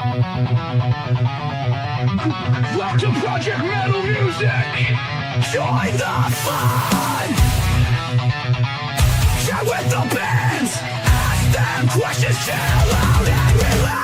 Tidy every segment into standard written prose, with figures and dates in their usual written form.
Welcome to Project Metal Music! Join the fun! Chat with the bands! Ask them questions, chill out and relax!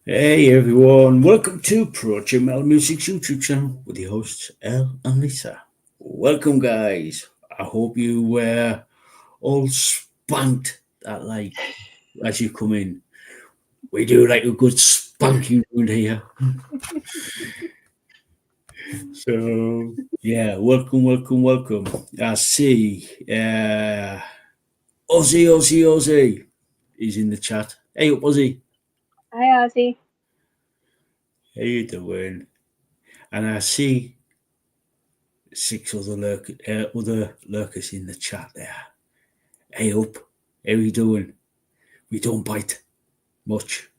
Hey everyone, welcome to Project Metal Music's YouTube channel with your hosts Ell and Lisa. Welcome guys. I hope you were all spanked that like as you come in. We do like a good spanking around here. So yeah, welcome. I see Ozzy is in the chat. Hey up Ozzy. Hi, Ozzy. How you doing? And I see 6 other lurkers in the chat there. Hey up, how you doing? We don't bite much.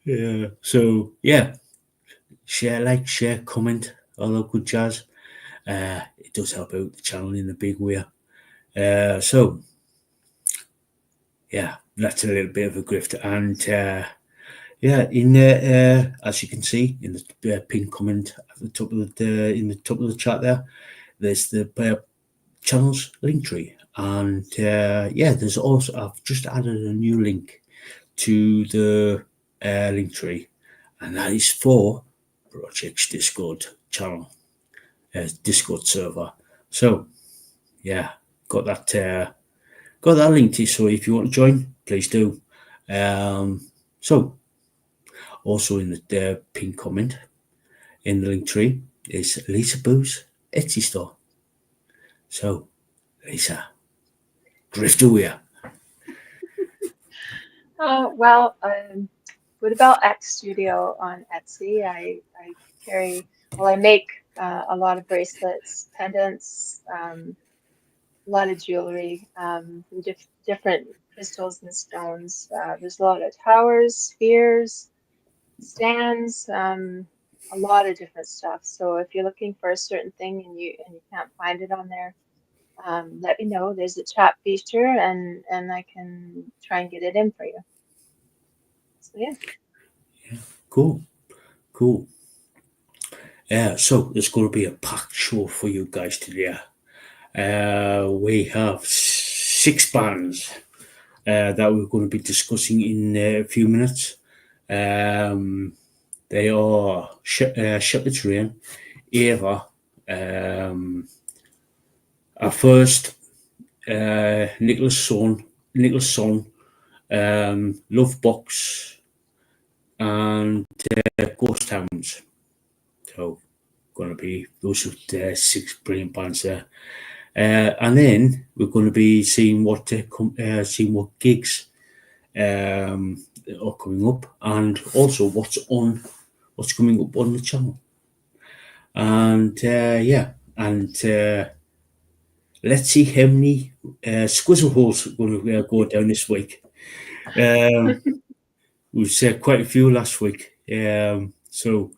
Yeah. So yeah, share, like, share, comment, all that good jazz. It does help out the channel in a big way. So yeah, that's a little bit of a grift, and yeah, in as you can see in the pinned comment at the top of the chat there's the channel's Linktree, and yeah, there's also I've just added a new link to the Linktree, and that is for Project's Discord channel, Discord server. So yeah, got that link to you. So if you want to join, please do. So also in the pinned comment in the Linktree is Lisaboo's Etsy store. So Lisa, drift away. Well, what about X Studio on Etsy? I make a lot of bracelets, pendants, a lot of jewelry, different crystals and stones. There's a lot of towers, spheres, stands, a lot of different stuff. So if you're looking for a certain thing and you can't find it on there, let me know. There's a chat feature, and I can try and get it in for you. So yeah. Cool. Yeah, so there's going to be a packed show for you guys today. We have 6 bands that we're going to be discussing in a few minutes. They are Shepherd's Rain, Ava, our first Nicklas Sonne, Loveboxx, and Ghost Hounds. So going to be those 6 brilliant bands there. And then we're going to be seeing what gigs are coming up, and also what's coming up on the channel. And let's see how many squizzle holes are going to go down this week. We said quite a few last week. So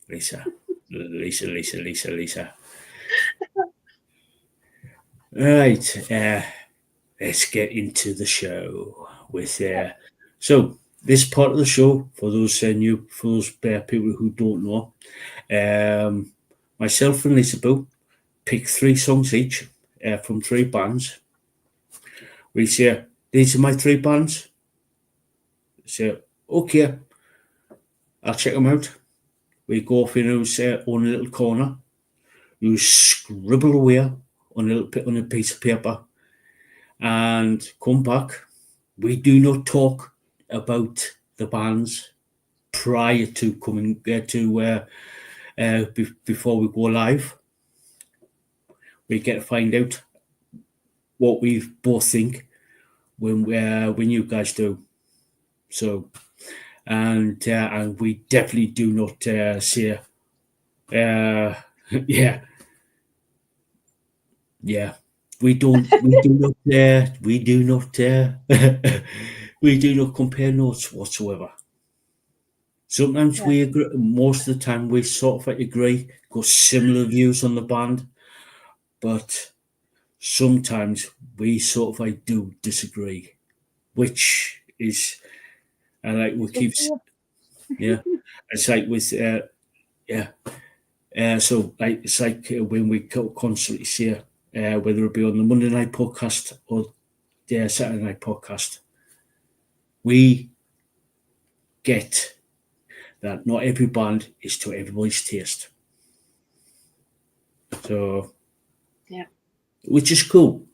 Lisa. Right. Let's get into the show with so this part of the show for those people who don't know, myself and Lisaboo pick 3 songs each from 3 bands. We say, these are my 3 bands. Say, okay, I'll check them out. We go off in our own little corner. You scribble away on a piece of paper and come back. We do not talk about the bands prior to coming before we go live. We get to find out what we both think when you guys do. So, and we definitely do not say, yeah. We do not we do not compare notes whatsoever. Sometimes we agree. Most of the time, we sort of agree, got similar views on the band, but sometimes we sort of do disagree, which is we keep it's like with so it's like when we constantly say whether it be on the Monday night podcast or the Saturday night podcast, we get that not every band is to everybody's taste. So, which is cool.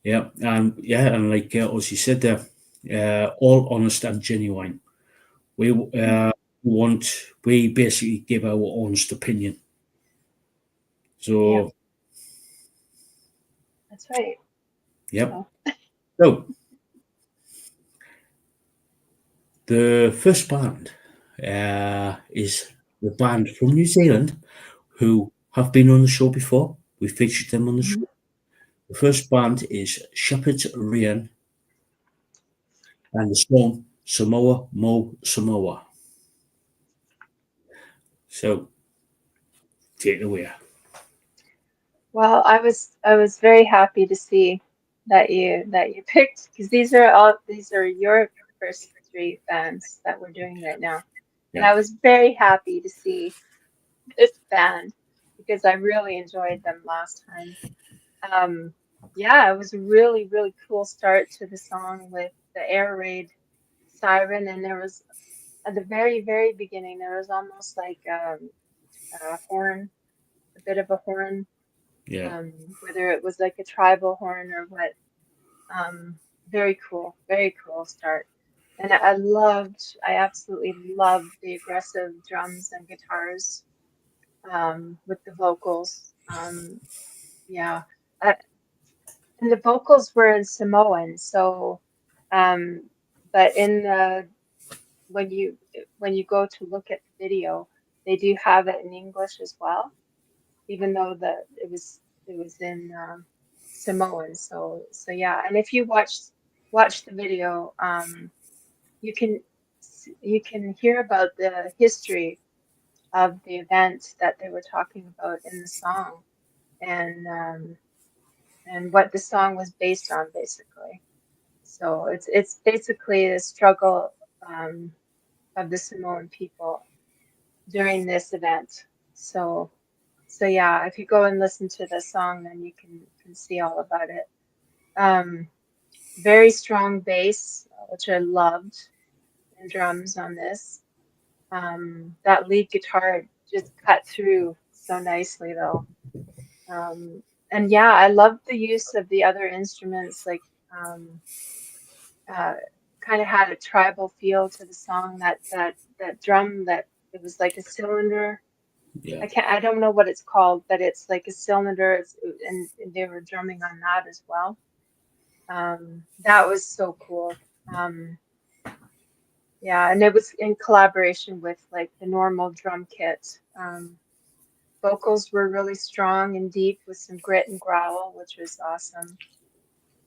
Yeah, and like as you said there, all honest and genuine. We we basically give our honest opinion. So, that's right. Yep. So, the first band is the band from New Zealand who have been on the show before. We featured them on the show. The first band is Shepherd's Rain and the song Samoa Mo Samoa. So, take it away. Well, I was very happy to see that you picked, because these are your first 3 bands that we're doing right now. And I was very happy to see this band because I really enjoyed them last time. It was a really, really cool start to the song with the air raid siren, and there was at the very, very beginning there was almost like a horn, a bit of a horn, whether it was like a tribal horn or what. Very cool start. And I absolutely loved the aggressive drums and guitars with the vocals. Yeah. Uh, and the vocals were in Samoan, so but in the when you go to look at the video, they do have it in English as well, even though it was in Samoan. So yeah, and if you watch the video, you can hear about the history of the event that they were talking about in the song, and what the song was based on, basically. So it's basically the struggle of the Samoan people during this event. So yeah, if you go and listen to the song, then you can see all about it. Very strong bass, which I loved, and drums on this. That lead guitar just cut through so nicely, though. And yeah, I loved the use of the other instruments, like kind of had a tribal feel to the song. That drum, that it was like a cylinder, Yeah. I don't know what it's called, but it's like a cylinder, and they were drumming on that as well. That was so cool. Yeah, and it was in collaboration with like the normal drum kit. Vocals were really strong and deep with some grit and growl, which was awesome.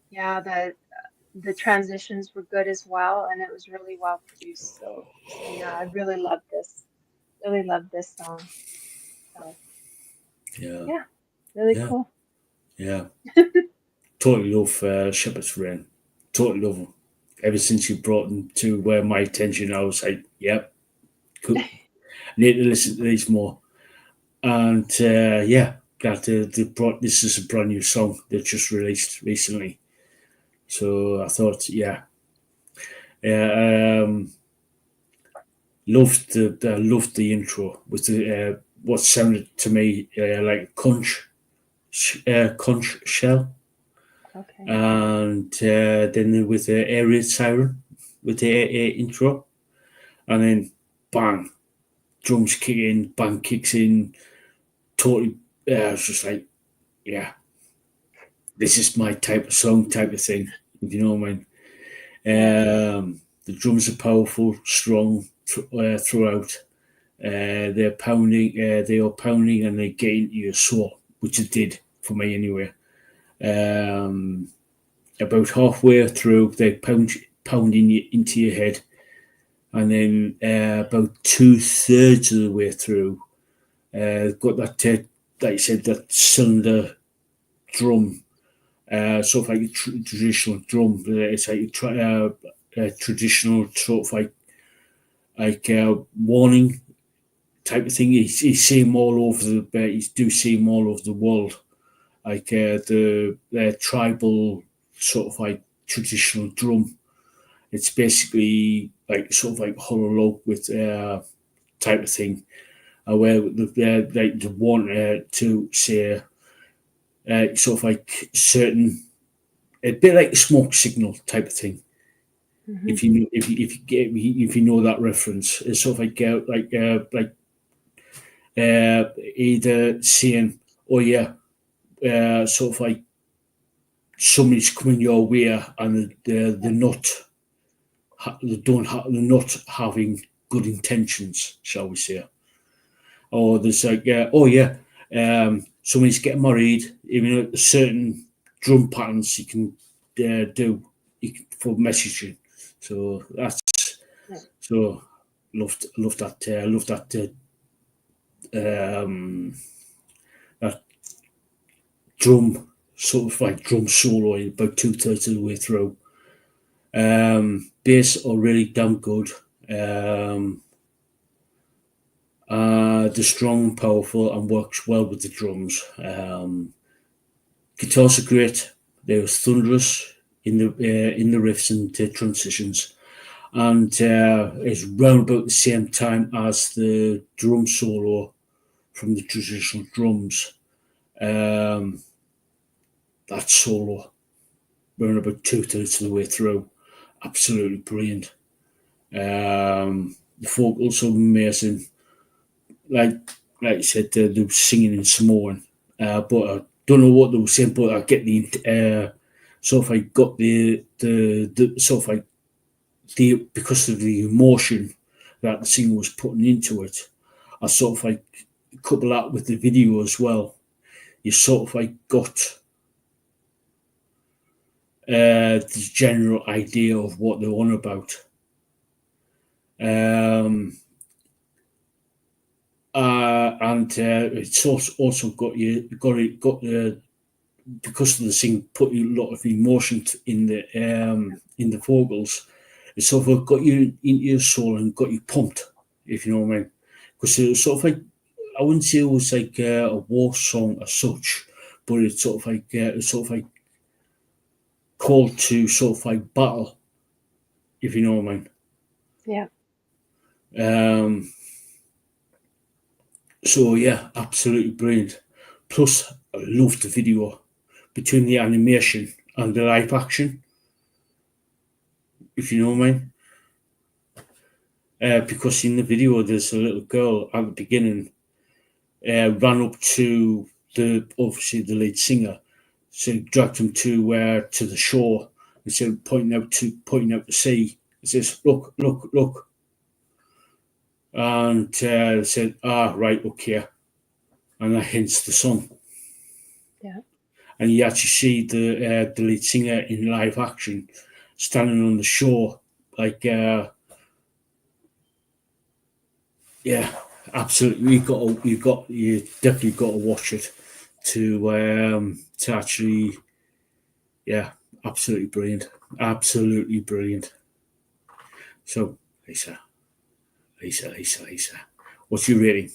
Yeah, the transitions were good as well, and it was really well produced. So yeah, I really loved this. Really loved this song. So Yeah. yeah, really Yeah. cool. Yeah. Totally love Shepherd's Rain. Totally love them. Ever since you brought them to my attention, I was like, yep, cool. Need to listen to these more. And yeah, glad they brought this as a brand new song they just released recently. So I thought, yeah, yeah, loved the intro with the what sounded to me like a conch shell, Okay. and then with the air raid siren with the intro, and then bang, drums kick in, bang kicks in, totally. It's just like, yeah, this is my type of song, type of thing. If you know what I mean. Yeah. The drums are powerful, strong throughout. They're pounding, they are pounding, and they get into your soul, which it did for me anyway. Um, about halfway through, they pounding you into your head, and then about 2/3 of the way through, got that, like you said, that cylinder drum, sort of like a traditional drum. It's like a traditional sort of like warning type of thing. You see him all over you do see him all over the world, like the tribal sort of like traditional drum. It's basically like sort of like hollow with type of thing, where they want to say sort of like certain, a bit like a smoke signal type of thing. Hmm. If you know that reference, it's sort of like either saying, "Oh yeah," sort of like somebody's coming your way, and they're not they're not having good intentions, shall we say? Or there's like, "Oh yeah, somebody's getting married." Even though certain drum patterns you can do for messaging. So that's Yeah. so loved um, that drum sort of like drum solo about 2/3 of the way through. Bass are really damn good. Um, they're strong and powerful and works well with the drums. Guitars are great. They're thunderous in the riffs and transitions, and it's round about the same time as the drum solo from the traditional drums. Um, that solo, round about 2/3 of the way through, absolutely brilliant. The vocals are amazing. Like like you said, they were singing in Samoan, but I don't know what they were saying. But I get the sort of like got the sort of like the because of the emotion that the singer was putting into it. I sort of like couple that with the video as well. You sort of like got the general idea of what they're on about. Um, and it's also got because of the thing put a lot of emotion in the vocals. It sort of got you into your soul and got you pumped, if you know what I mean. Because it was sort of like, I wouldn't say it was like a war song as such, but it's sort of like called to sort of like battle, if you know what I mean. Yeah. Um, so yeah, absolutely brilliant. Plus, I loved the video between the animation and the live action, if you know what I mean. Because in the video, there's a little girl at the beginning ran up to the lead singer, so dragged him to the shore, and said, pointing out the sea. He says, "Look, look, look," and said, "Ah, right, okay," and that hints the sun. Yeah. And you actually see the lead singer in live action, standing on the shore, like yeah, absolutely. You definitely got to watch it to actually, yeah, absolutely brilliant. So, Lisa, what's your rating?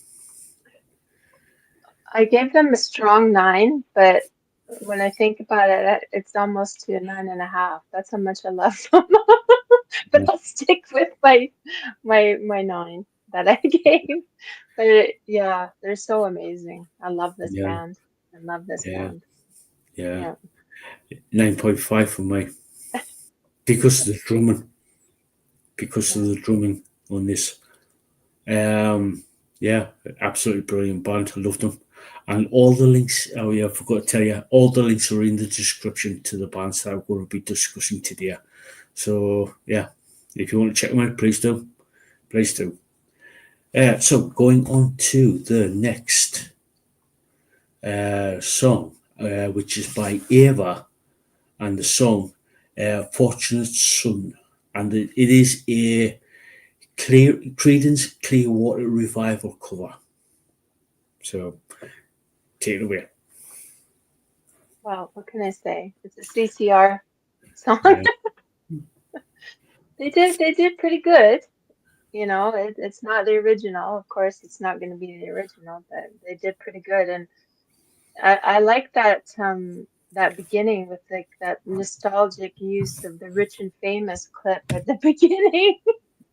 I gave them a strong 9, but when I think about it, it's almost to a 9.5. That's how much I love them. But I'll stick with my 9 that I gave. But yeah, they're so amazing. I love this Yeah, band. I love this yeah, band. yeah. Yeah. 9.5 for me because of the drumming. Because of Yeah. the drumming on this. Yeah, absolutely brilliant band. I loved them. And all the links, oh yeah, I forgot to tell you, all the links are in the description to the bands that I'm going to be discussing today. So yeah, if you want to check them out, please do. Please do. So going on to the next song, which is by Ava, and the song Fortunate Son. And it is a Creedence Clearwater Revival cover. So take it away. Well, what can I say? It's a CCR song. Yeah, They did pretty good. It's not the original. Of course, it's not going to be the original, but they did pretty good. And I like that beginning with like that nostalgic use of the rich and famous clip at the beginning.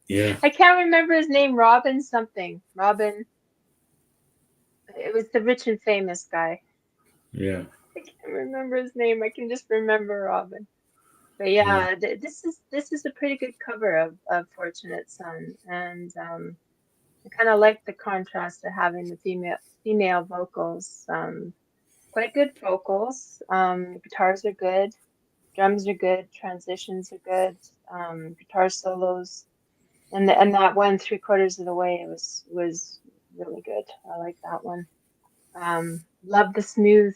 yeah, I can't remember his name, Robin something. Robin, it was the rich and famous guy. yeah, I can't remember his name. I can just remember Robin. But yeah, yeah, this is a pretty good cover of Fortunate Son, and I kind of like the contrast of having the female vocals. Quite good vocals. Guitars are good, drums are good, transitions are good, guitar solos, and that one 3/4 of the way was really good. I like that one. Love the smooth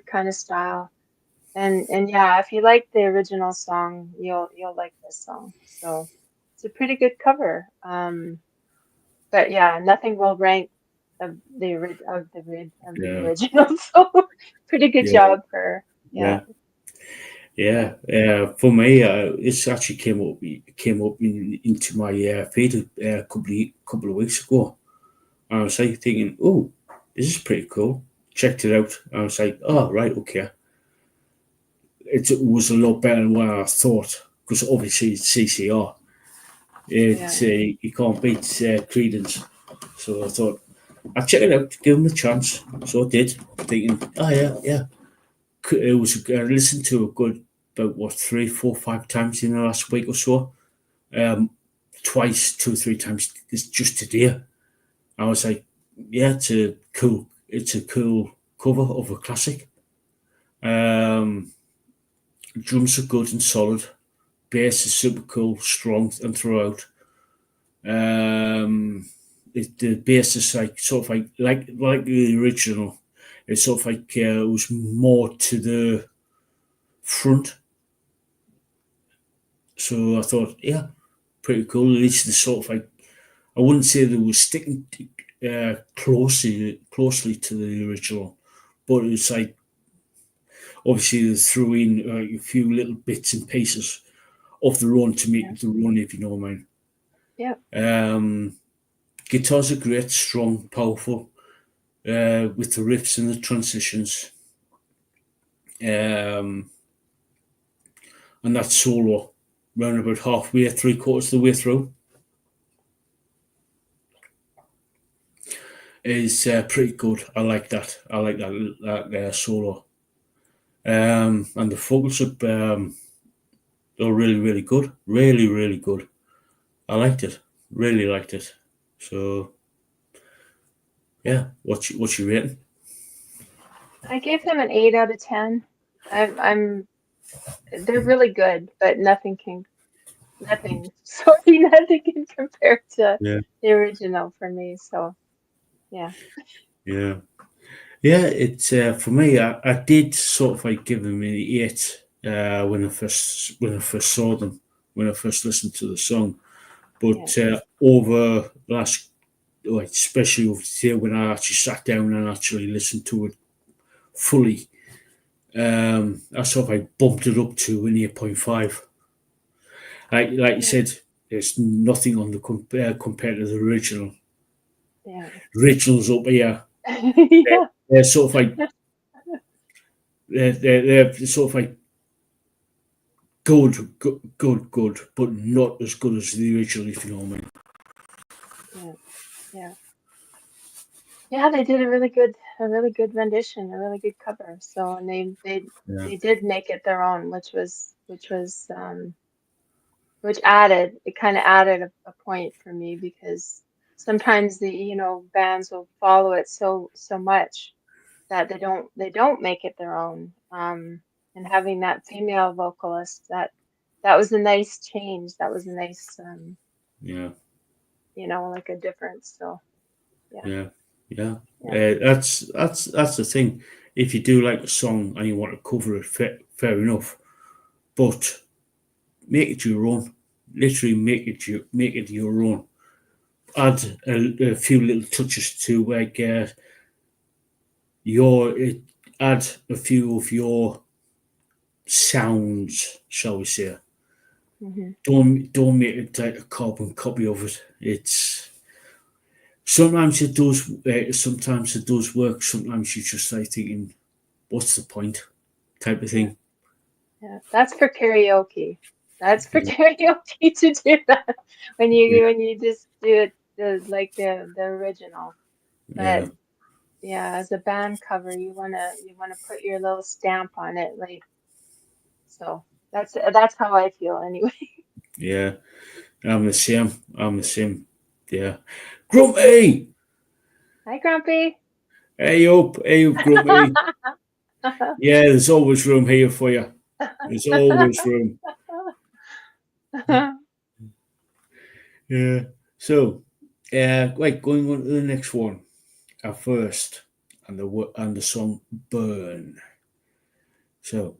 kind of style. And yeah, if you like the original song, you'll like this song. So it's a pretty good cover. But yeah, nothing will rank of the yeah, original. So pretty good yeah, job for yeah. yeah, yeah. For me, it's actually came up into my feed a couple of weeks ago. I was like thinking, oh, this is pretty cool. Checked it out. I was like, oh right, okay. It was a lot better than what I thought because obviously it's CCR. Yeah. It's you can't beat Credence. So I thought I'd check it out, give them a chance. So I did, thinking, oh yeah. It was I listened to a good about what 3, 4, 5 times in the last week or so. Um, Twice, 2, 3 times just today. I was like, yeah, it's a cool cover of a classic. Um, Drums are good and solid. Bass is super cool, strong and throughout. The bass is like sort of like the original. It's sort of like it was more to the front. So I thought, yeah, pretty cool. At least the sort of like I wouldn't say they were sticking closely to the original, but it's like obviously they threw in a few little bits and pieces of the run to make Yeah. it the run, if you know what I mean. Yeah. Guitars are great, strong, powerful, with the riffs and the transitions. Um, and that solo, round about halfway, 3/4 of the way through, is pretty good. I like that. I like that solo. And the vocals are they're really good. Really good. I liked it. Really liked it. So Yeah. What's your rating? I gave them an 8 out of 10. I'm they're really good, but sorry, nothing can compare to Yeah. the original for me. So yeah. Yeah. Yeah. It's for me. I did sort of like give them an 8 when I first saw them, when I first listened to the song. Yeah. But over the last, like especially over the year when I actually sat down and actually listened to it fully, I sort of like bumped it up to an 8.5. Like you Yeah. said, there's nothing on the compared to the original. Yeah. Originals up here, Yeah. they're sort of like they're sort of like good, but not as good as the original. If you know what I mean. Yeah. Yeah. Yeah, they did a really good rendition, a really good cover. So, and Yeah, they did make it their own, which added it kind of added a point for me because sometimes bands will follow it so much that they don't make it their own. And having that female vocalist, that was a nice change. That was a nice yeah, like a difference. So yeah, yeah, yeah. yeah, That's the thing. If you do like a song and you want to cover it, fair enough. But make it your own. Literally make it your own. Add a few little touches to like your add a few of your sounds, shall we say. hmm Don't make it like a carbon copy of it. It's sometimes it does. Sometimes it does work. Sometimes you just like thinking, "What's the point?" type of yeah, thing. yeah. That's for karaoke. That's for Yeah, karaoke to do that when yeah, you just do it the original. yeah, But yeah, as a band cover, you wanna put your little stamp on it, like so. That's how I feel anyway. yeah. I'm the same. I'm the same. Yeah. Grumpy. Hi, Grumpy. Hey up, Grumpy. Yeah, there's always room here for you. There's always room. Yeah. So, right, going on to the next one. Our first, and the song "Burn." So,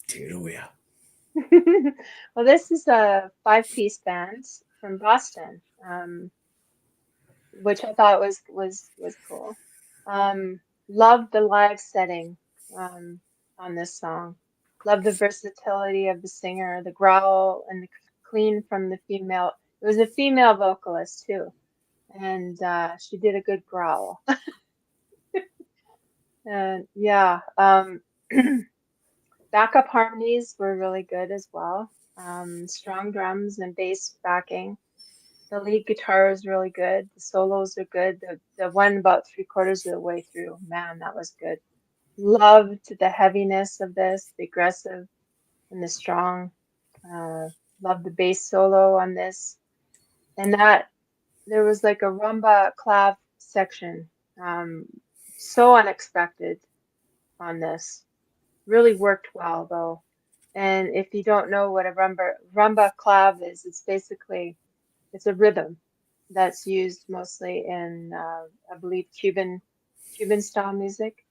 take it away. Well, this is a five-piece band from Boston, which I thought was cool. Love the live setting um, on this song. Love the versatility of the singer, the growl and the clean from the female. It was a female vocalist too, and she did a good growl. And yeah, backup harmonies were really good as well. Strong drums and bass backing. The lead guitar is really good. The solos are good. The one about three-quarters of the way through, man, that was good. Loved the heaviness of this, the aggressive and the strong. Uh, Loved the bass solo on this. And that there was like a rumba clav section. Um, so unexpected on this. Really worked well though. And if you don't know what a rumba clav is, it's a rhythm that's used mostly in I believe Cuban style music.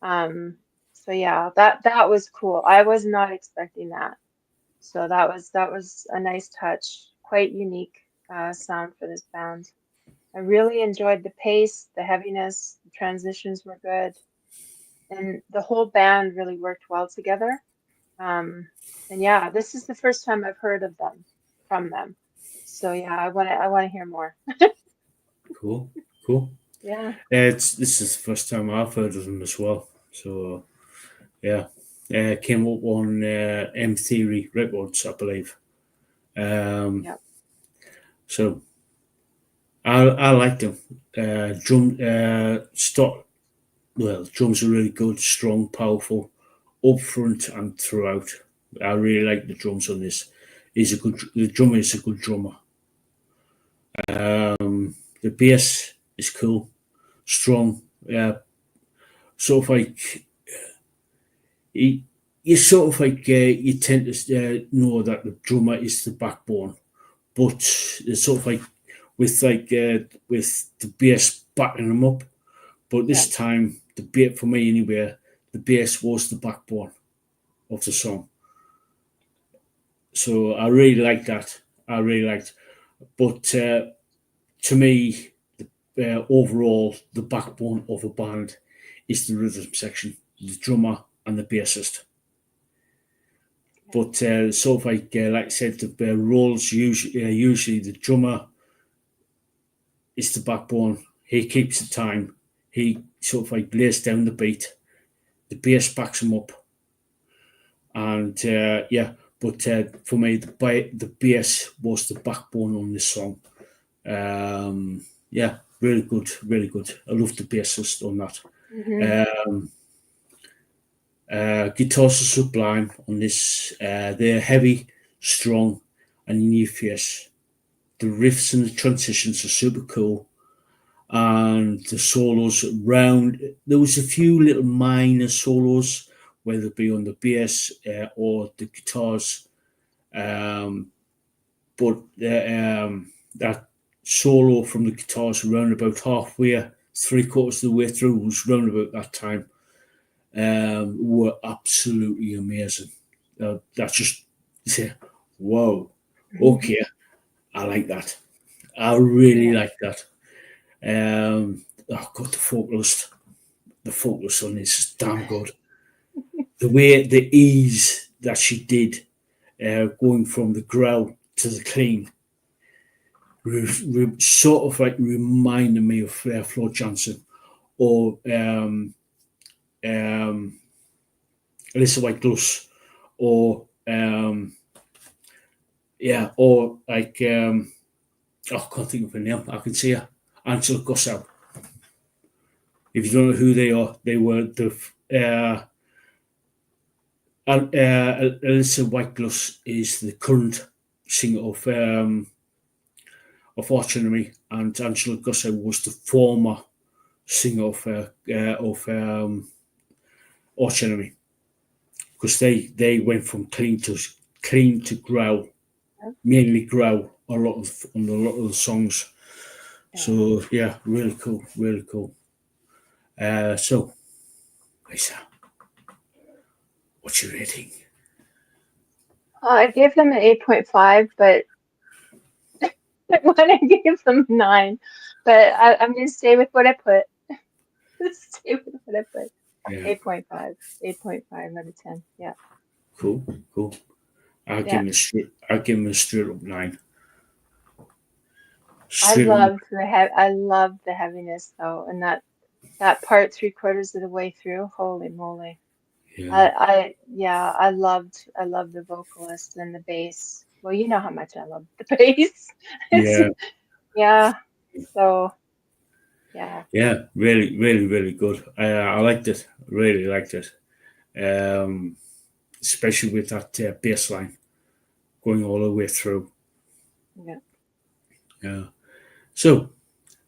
Um, so yeah, that was cool. I was not expecting that. So that was a nice touch, quite unique sound for this band. I really enjoyed the pace, the heaviness, the transitions were good, and the whole band really worked well together. And yeah, this is the first time I've heard of them from them. So yeah, I wanna hear more. Cool, cool. Yeah. This is the first time I've heard of them as well. So yeah, came up on M Theory Records, I believe. Um, Yep. so I liked them. Drums are really good, strong, powerful, up front and throughout. I really like the drums on this. The drummer is a good drummer. The bass is cool, strong. Sort of like you sort of like you tend to know that the drummer is the backbone, but it's sort of like with the bass backing them up. But this time, the bass for me anyway, the bass was the backbone of the song. So I really like that. I really liked, but to me, overall, the backbone of a band is the rhythm section, the drummer and the bassist. But sort of like I said, the roles usually the drummer is the backbone. He keeps the time. He sort of like lays down the beat. The bass backs him up, and But for me, the bass was the backbone on this song. Really good, really good. I love the bassist on that. Mm-hmm. Guitars are sublime on this. They're heavy, strong, and in your face. The riffs and the transitions are super cool, and the solos round. There was a few little minor solos, whether it be on the bass or the guitars, but that solo from the guitars around about halfway, 3/4 of the way through, was round about that time. Were absolutely amazing. That's just say, whoa, okay, I like that. I really like that. Oh God, the vocalist on this is damn good. The ease that she did, going from the growl to the clean, sort of like reminded me of Flo Johnson or Alyssa White Gloss, or or like I can't think of her name. I can see her, Angela Gossow. If you don't know who they are, they were the Alyssa White Gloss is the current singer of Arch Enemy, and Angela Gossow was the former singer of Arch Enemy, because they went from clean to growl, mainly growl on a lot of the songs. So yeah, really cool, really cool. So, Lisa, what's your rating? I gave them an 8.5, but when I gave them 9, but I'm gonna stay with what I put. Stay with what I put. Yeah, 8.5. 8.5 out of 10. Yeah. cool. I'll Yeah. give him a straight up 9. I Straight up. love I love the heaviness though, and that part 3/4 of the way through. Holy moly. Yeah, I loved the vocalist and the bass. Well, you know how much I love the bass. It's yeah, yeah. So yeah. yeah. Really, really, really good. I liked it. Really liked it. Especially with that bass line going all the way through. Yeah. Yeah. So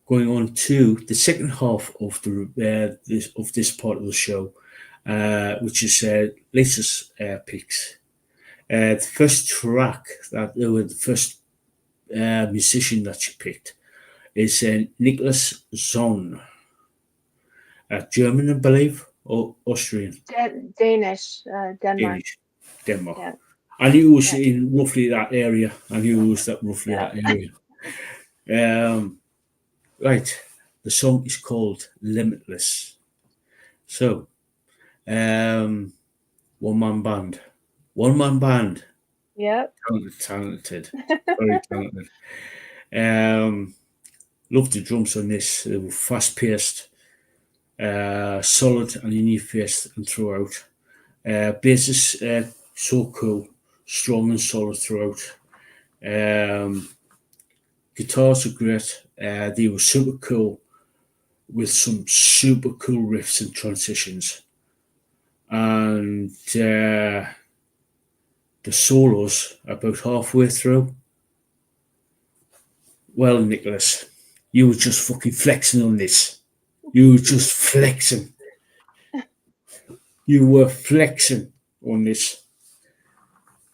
going on to the second half of this part of the show, which is Lisa's picks. The first track the first musician that she picked is Nicklas Sonne, German, I believe, or Austrian, Danish, Denmark. Danish, Denmark. Yeah. I knew it was Yeah. in roughly that area. I knew it was roughly Yeah. that area. Right. The song is called Limitless. So, one man band. One man band. Yep. Talented. Very talented. Love the drums on this. They were fast paced, solid and in your face and throughout. Bass is so cool, strong and solid throughout. Guitars are great. They were super cool with some super cool riffs and transitions. And the solos about halfway through. Well, Nicklas, you were just fucking flexing on this. You were just flexing. You were flexing on this.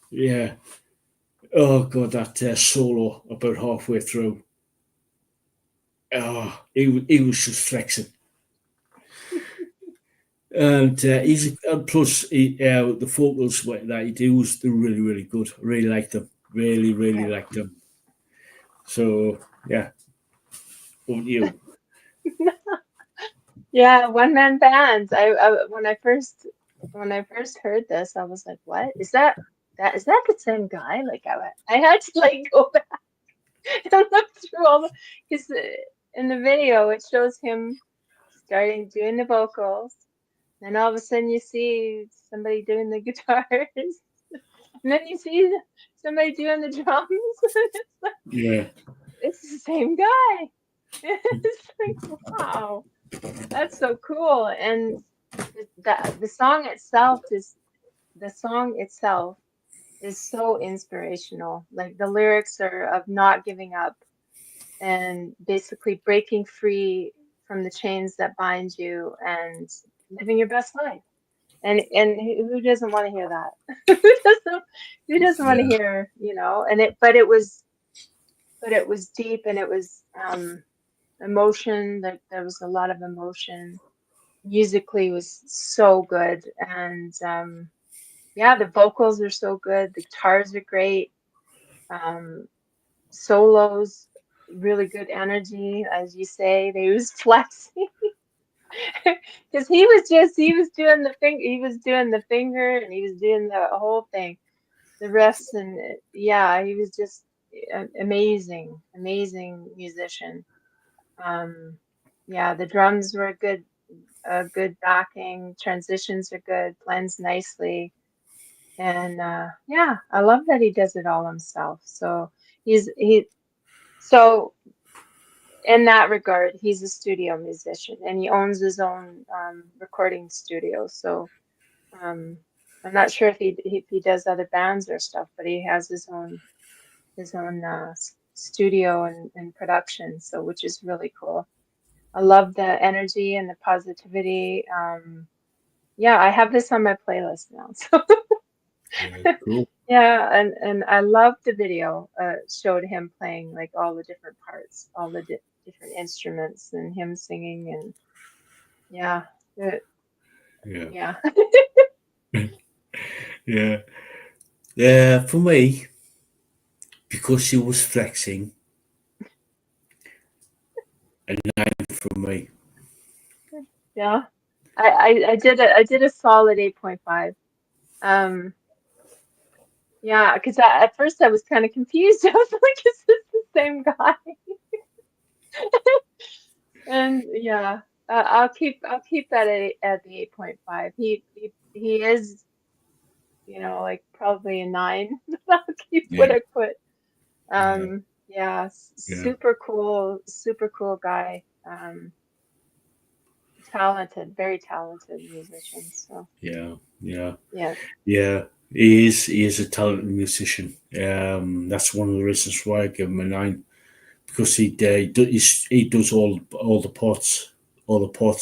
Yeah. Oh god, that solo about halfway through. Oh, he was just flexing. And plus the vocals that he did was really, really good. I really liked them. Really, really liked them. So yeah, over to you. Yeah, one man bands. I when I first heard this, I was like, "What is that? Is that the same guy?" Like I had to like go back and look through all the because in the video it shows him starting doing the vocals, and all of a sudden you see somebody doing the guitars, and then you see somebody doing the drums. It's like Yeah, it's the same guy. It's like wow. That's so cool. And the song itself is so inspirational. Like the lyrics are of not giving up and basically breaking free from the chains that bind you and living your best life. And who doesn't want to hear that? Who doesn't want to yeah, hear, and but it was deep and it was emotion. There was a lot of emotion musically was so good and yeah, the vocals are so good, the guitars are great, um solos, really good energy, as you say. They was flexing because he was doing the finger and he was doing the whole thing, the riffs, and yeah, he was just amazing musician. um yeah, the drums were good, good backing, transitions are good, blends nicely. And yeah, I love that he does it all himself. So he so in that regard, he's a studio musician and he owns his own recording studio. So um, I'm not sure if he does other bands or stuff, but he has his own studio and production. So which is really cool. I love the energy and the positivity. Yeah, I have this on my playlist now. So yeah, cool. yeah, and I love the video. Showed him playing like all the different parts, all the different instruments, and him singing, and yeah, Yeah, yeah, yeah, yeah. For me, because she was flexing, a nine from me. yeah. I did a solid 8.5. Um, yeah, because at first I was kind of confused. I was like, is this the same guy? And yeah, I'll keep that at the 8.5. He is, like probably a 9. I'll keep what Yeah, I put. yeah, Yeah, yeah, super cool guy. Talented, very talented musician. So yeah, yeah, yeah, yeah. He is a talented musician. That's one of the reasons why I give him a nine because he does all the parts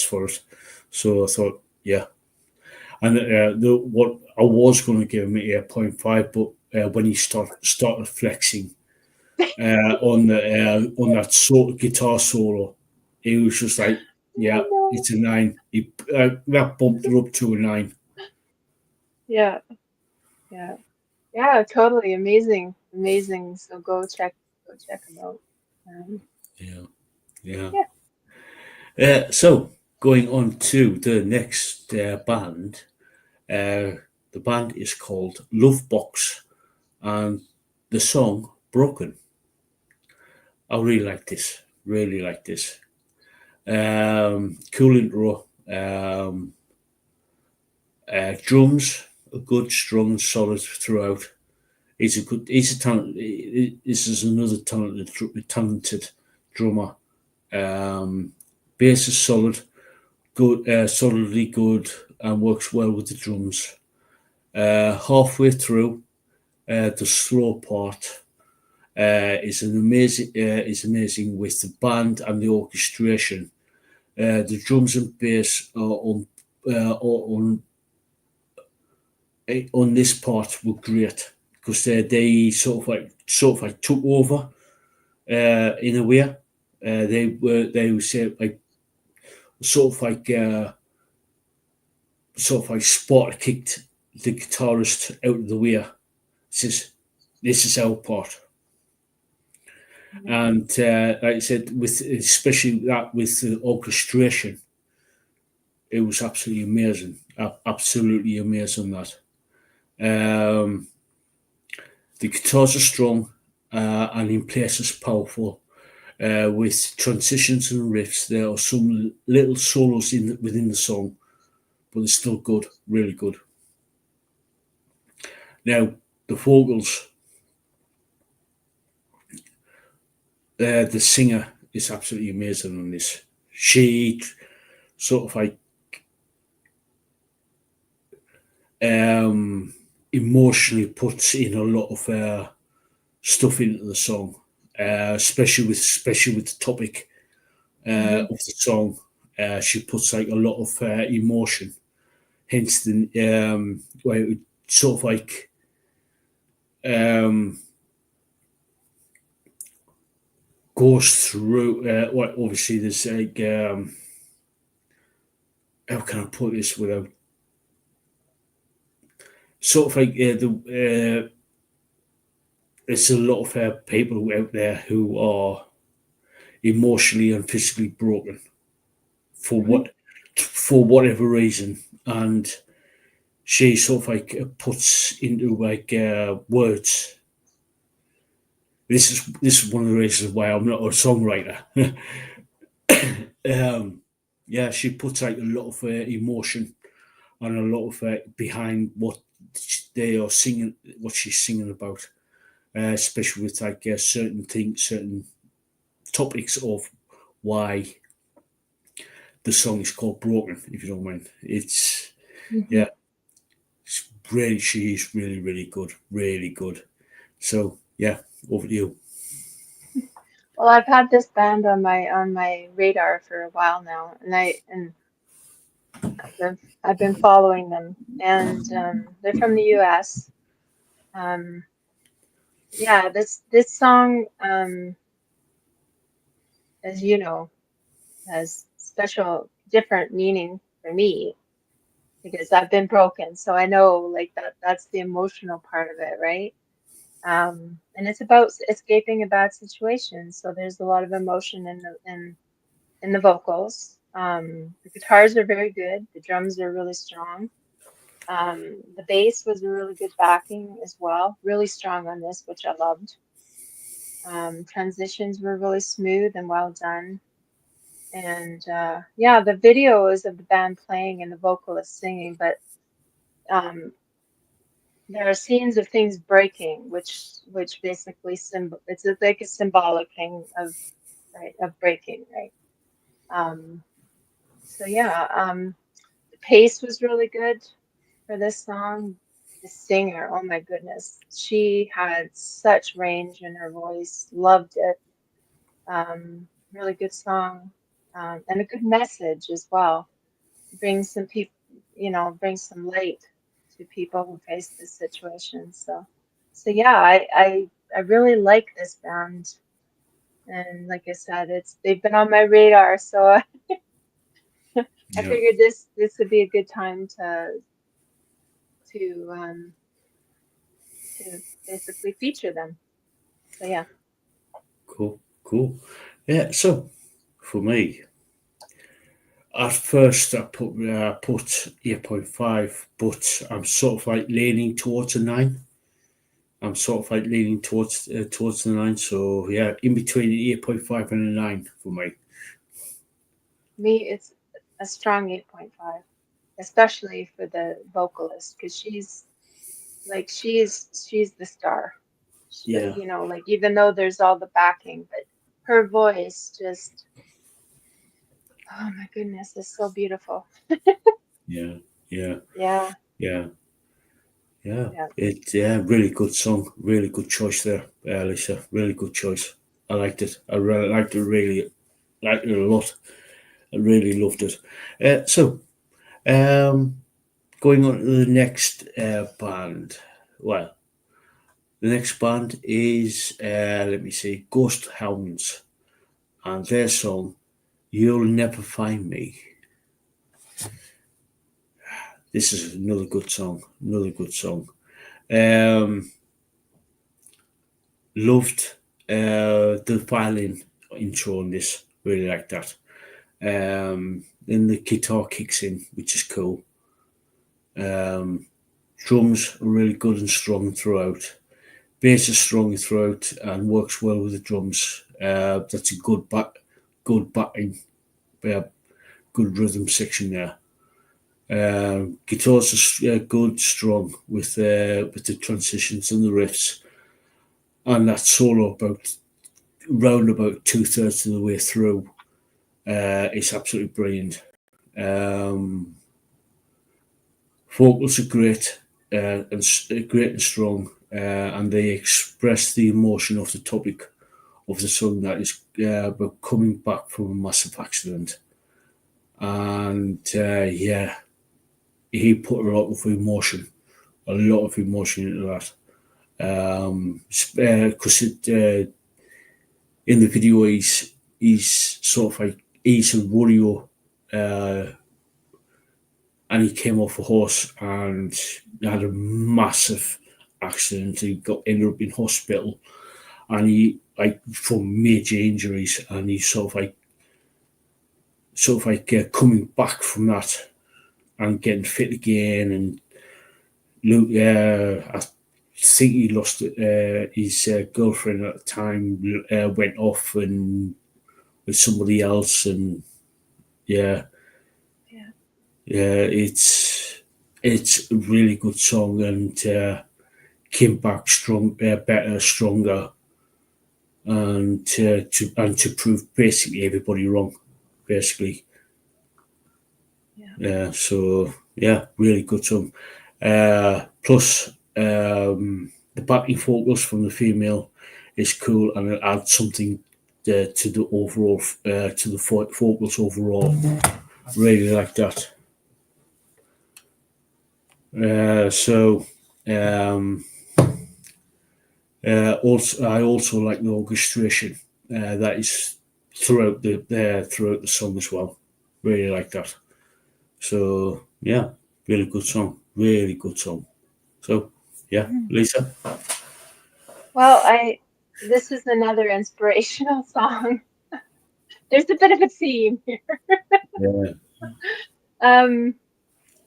for it. So I thought, yeah. And what I was going to give him 8.5, but when he started flexing on that sort of guitar solo, he was just like, I yeah, know. it's a nine. That bumped it up to a nine. Yeah, yeah, yeah, totally amazing. So go check him out. Um, Yeah, yeah. yeah, So going on to the next band, the band is called Loveboxx, and the song "Broken." I really like this. Really like this. Cool intro. Drums are good, strong, solid throughout. He's a talent. This is another talented drummer. Um, Bass is solid, good, solidly good, and works well with the drums. Halfway through the slow part, is amazing with the band and the orchestration. The drums and bass on this part were great because they sort of like took over in a way. They were like sort of like spot kicked the guitarist out of the way. Says this is our part. And like I said, with especially that with the orchestration, it was absolutely amazing. Absolutely amazing that. The guitars are strong and in places powerful. With transitions and riffs, there are some little solos within the song, but it's still good, really good. Now, the vocals, the singer is absolutely amazing on this. She sort of like emotionally puts in a lot of stuff into the song, especially with the topic of the song. She puts like a lot of emotion, hence the where it sort of like goes through. Well, obviously, there's like how can I put this without sort of like there's a lot of people out there who are emotionally and physically broken for whatever reason, and she sort of like puts into like words. This is one of the reasons why I'm not a songwriter. Yeah, she puts like a lot of emotion and a lot of behind what they are singing, what she's singing about, especially with like certain things, certain topics of why the song is called "Broken." If you don't mind, it's yeah, it's really she's really good, really good. So yeah, over to you. Well, I've had this band on my radar for a while now, and I've been following them, and they're from the U.S. Um, yeah, this song, as you know, has special different meaning for me because I've been broken, so I know like that's the emotional part of it, right? And it's about escaping a bad situation. So there's a lot of emotion in the vocals. The guitars are very good. The drums are really strong. The bass was a really good backing as well. Really strong on this, which I loved. Transitions were really smooth and well done. And yeah, the video is of the band playing and the vocalist singing, but um, there are scenes of things breaking, which basically it's like a symbolic thing of right of breaking, right? Um, so yeah, the pace was really good for this song. The singer, oh my goodness, she had such range in her voice. Loved it. Really good song, and a good message as well. Brings some people, brings some light to people who face this situation. So yeah, I really like this band, and like I said, they've been on my radar, so I Yeah, figured this would be a good time to um to basically feature them. So yeah, cool. Yeah, so for me, at first I put 8.5, but I'm sort of like leaning towards a 9. I'm sort of like leaning towards the 9. So yeah, in between 8.5 and a 9 for me. me it's a strong 8.5, especially for the vocalist because she's the star. Yeah, Like even though there's all the backing, but her voice just, oh my goodness, is so beautiful. yeah, yeah, Yeah. yeah. Yeah, Yeah. it's really good song, really good choice there, Lisa. Really good choice. I liked it. I really liked it. Really liked it a lot. I really loved it. So, going on to the next band. Well, the next band is let me see, Ghost Hounds, and their song "You'll Never Find Me." This is another good song. Another good song. Um, Loved the violin intro on this. Really like that. Then the guitar kicks in, which is cool. Um, Drums are really good and strong throughout. Bass is strong throughout and works well with the drums. That's a good backing, uh, good rhythm section there. Guitars are good, strong with the transitions and the riffs, and that solo about round about 2/3 of the way through. It's absolutely brilliant. Um, Vocals are great great and strong, and they express the emotion of the topic of the song that is about coming back from a massive accident. And yeah, he put a lot of emotion into that. Because in the video, he's sort of like he's a rodeo uh, and he came off a horse and had a massive accident. He got ended up in hospital, and he like from major injuries, and he's coming back from that and getting fit again. And Luke, I think he lost his girlfriend at the time. Went off and with somebody else, and yeah, Yeah. yeah, it's a really good song, and came back strong, better, stronger, and to prove basically everybody wrong, basically. Yeah. Yeah, so yeah, really good song. Plus, the backing vocals from the female is cool, and it adds something to the overall to the vocals overall. Really like that. So. Um, Also, I also like the orchestration that is throughout the song as well. Really like that. So yeah, really good song. Really good song. So yeah, Mhm. Lisa. Well, I this is another inspirational song. There's a bit of a theme here. Yeah, Um,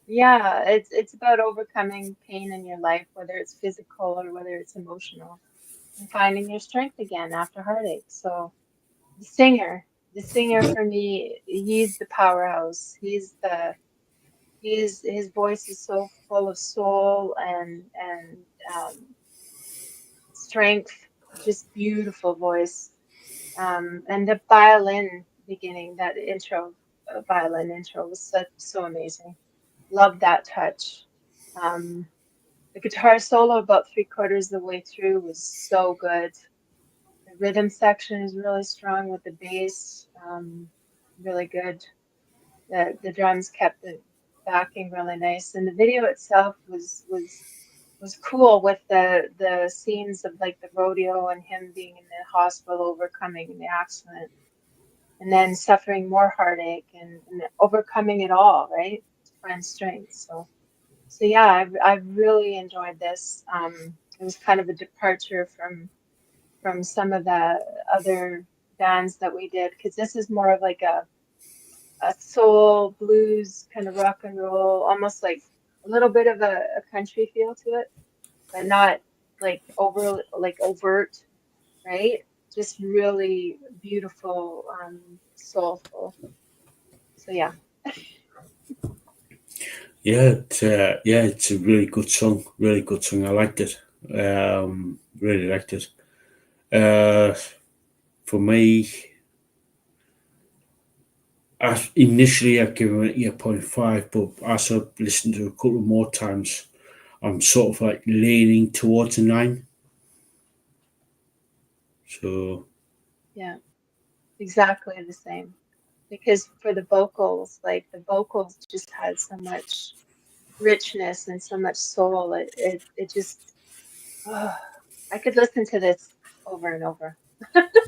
yeah, it's about overcoming pain in your life, whether it's physical or whether it's emotional, and finding your strength again after heartache. So the singer, the singer for me, he's the powerhouse. His voice is so full of soul and strength, just beautiful voice. And the violin beginning, that intro, violin intro was so amazing. Love that touch. Um, the guitar solo about 3/4 of the way through was so good. The rhythm section is really strong with the bass, really good. The drums kept the backing really nice, and the video itself was cool with the scenes of like the rodeo and him being in the hospital overcoming the accident and then suffering more heartache and overcoming it all, right? To find strength. So yeah, I really enjoyed this. It was kind of a departure from some of the other bands that we did because this is more of like a soul blues kind of rock and roll, almost like a little bit of a country feel to it, but not like overt, right? Just really beautiful, soulful. So yeah. yeah, it's a really good song. Really good song. I liked it. Really liked it. Uh, for me, initially I'd given it 8.5, but as I've listened to it a couple more times, I'm sort of like leaning towards a 9. So Yeah, exactly the same. Because for the vocals, like the vocals just had so much richness and so much soul. It just, oh, I could listen to this over and over.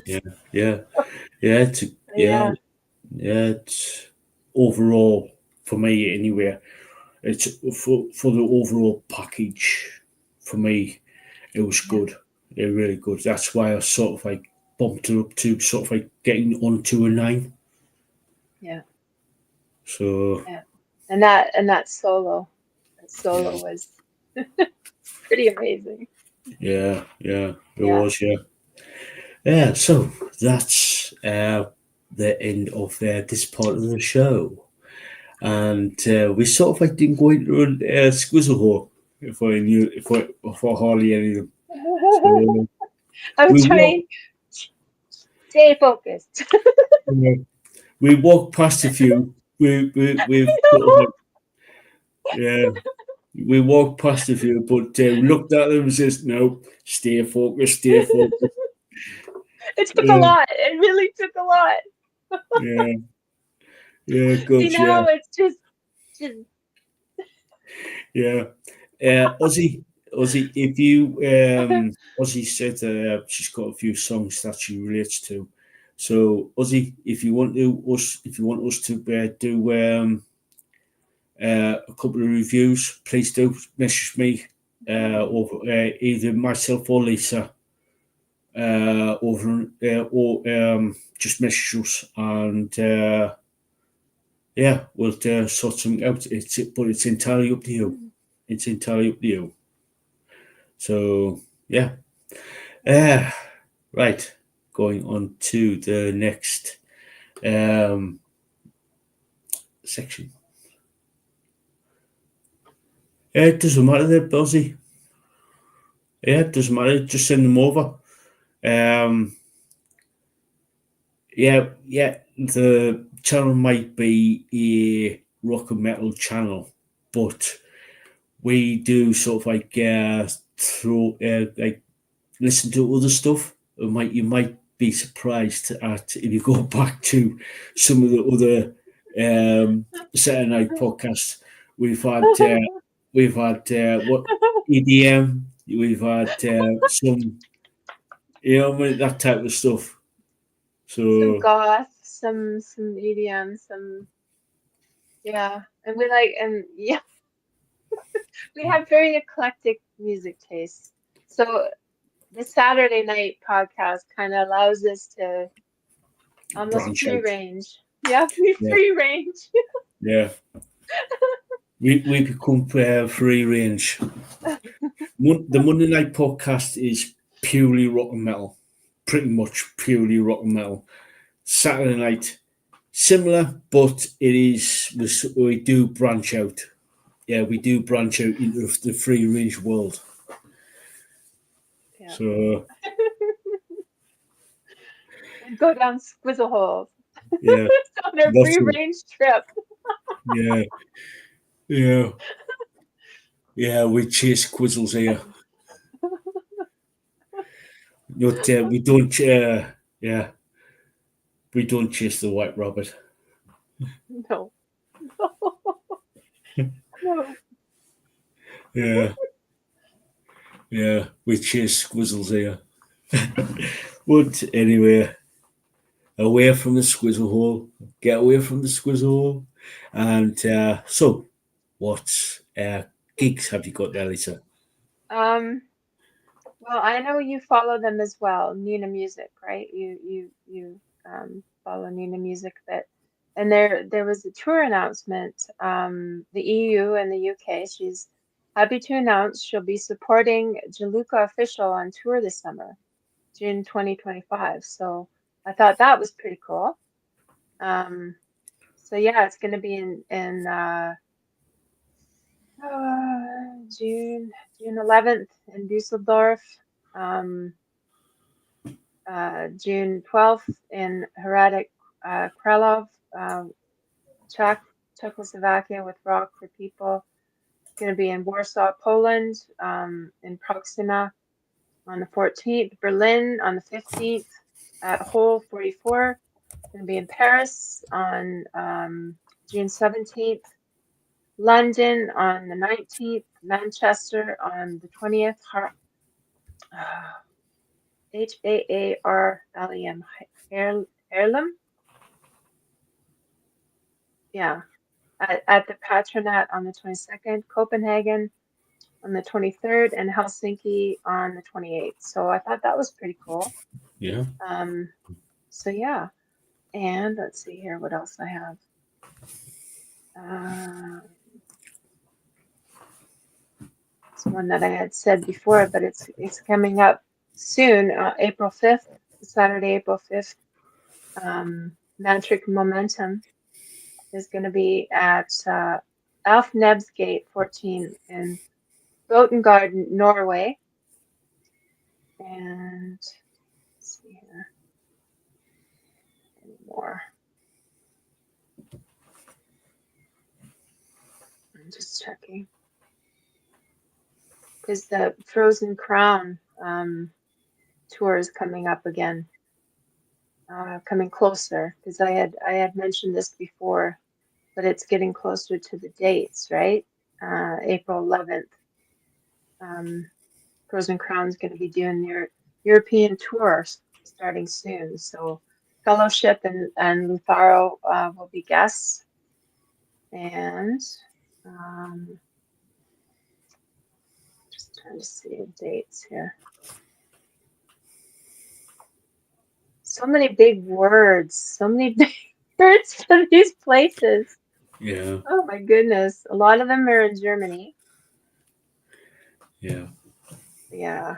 yeah, yeah, yeah, Yeah, it's overall for me anyway. It's for the overall package for me. It was yeah, good. It really good. That's why I sort of like bumped it up to sort of like getting onto a 9. yeah, So yeah. And that yeah, solo was pretty amazing. yeah, it Yeah. was, yeah. Yeah, so that's the end of this part of the show. And we sort of like didn't go into a squizzle hole if I hardly any of them. So I'm we walk, trying to stay focused. we walked past a few. We've sort of like, yeah, we walked past a few, but we looked at them and says, no, stay focused, stay focused. It took a Yeah, lot. It really took a lot. yeah, yeah, See, good, yeah, now it's just yeah. Ozzy, if you Ozzy said she's got a few songs that she relates to. So Ozzy, if you want us to do a couple of reviews, please do message me over either myself or Lisa over or just message us and yeah, we'll sort something out. But it's entirely up to you. It's entirely up to you. So yeah, uh, right. Going on to the next um, section. It doesn't matter there, Buzzy. Yeah, it doesn't matter. Just send them over. Um, yeah. The channel might be a rock and metal channel, but we do sort of like throw like listen to other stuff. You might be surprised at if you go back to some of the other Saturday night podcasts we've had. What EDM. We've had some, that type of stuff. some So goth, some EDM, some yeah. And we like and yeah, we have very eclectic music tastes. So the Saturday night podcast kind of allows us to almost branch free out. range. Yeah, we Yeah, free range. yeah. We become free range. The Monday night podcast is purely rock and metal, pretty much purely rock and metal. Saturday night, similar, but it is we do branch out. Yeah, we do branch out into the free range world. Yeah. So And go down squizzle holes yeah, on our that's free it. range trip. Yeah, yeah, yeah. We chase quizzles here. Not we don't. Yeah, we don't chase the white rabbit. No, no. Yeah, yeah. We chase squizzles here. But anyway, away from the squizzle hole. Get away from the squizzle hole. And so, what gigs have you got there, Lisa? Um, well, I know you follow them as well, Nina Music, right? You follow Nina Music a bit. And there was a tour announcement. The EU and the UK, she's happy to announce she'll be supporting Jaluka Official on tour this summer, June 2025. So I thought that was pretty cool. Um, so yeah, it's going to be in June 11th in Dusseldorf, um, June 12th in Hradec Kralov, Czechoslovakia with Rock for People, going to be in Warsaw, Poland, in Proxima on the 14th, Berlin on the 15th, at Hole 44. Going to be in Paris on June 17th, London on the 19th, Manchester on the 20th, Haarlem, Haarlem, yeah, at the Patronaat on the 22nd, Copenhagen on the 23rd, and Helsinki on the 28th. So I thought that was pretty cool. Yeah. So yeah, and let's see here, what else I have. It's one that I had said before, but it's coming up soon, April 5th, Saturday, April 5th. Mantric Momentum is going to be at Alf Nebsgate 14 in Garden, Norway. And let's see here. Any more? I'm just checking. Because the Frozen Crown tour is coming up again. Coming closer, because I had mentioned this before, but it's getting closer to the dates, right? April 11th. Frozen Crown's going to be doing their European tour starting soon. So Fellowship and Lutharo will be guests. And just trying to see the dates here. So many big words. So many big words for these places. Yeah. Oh my goodness. A lot of them are in Germany. Yeah. Yeah.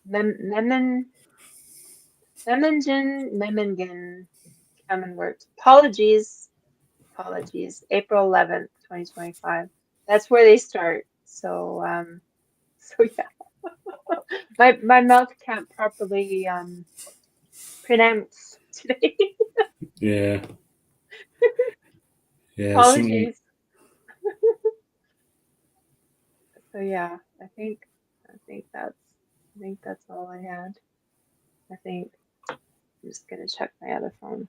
Memmingen, Kamenwort. Apologies. April 11th, 2025. That's where they start. So, so yeah. My mouth can't properly pronounce today. Yeah. Yeah. Apologies. So yeah, I think that's all I had. I think I'm just gonna check my other phone,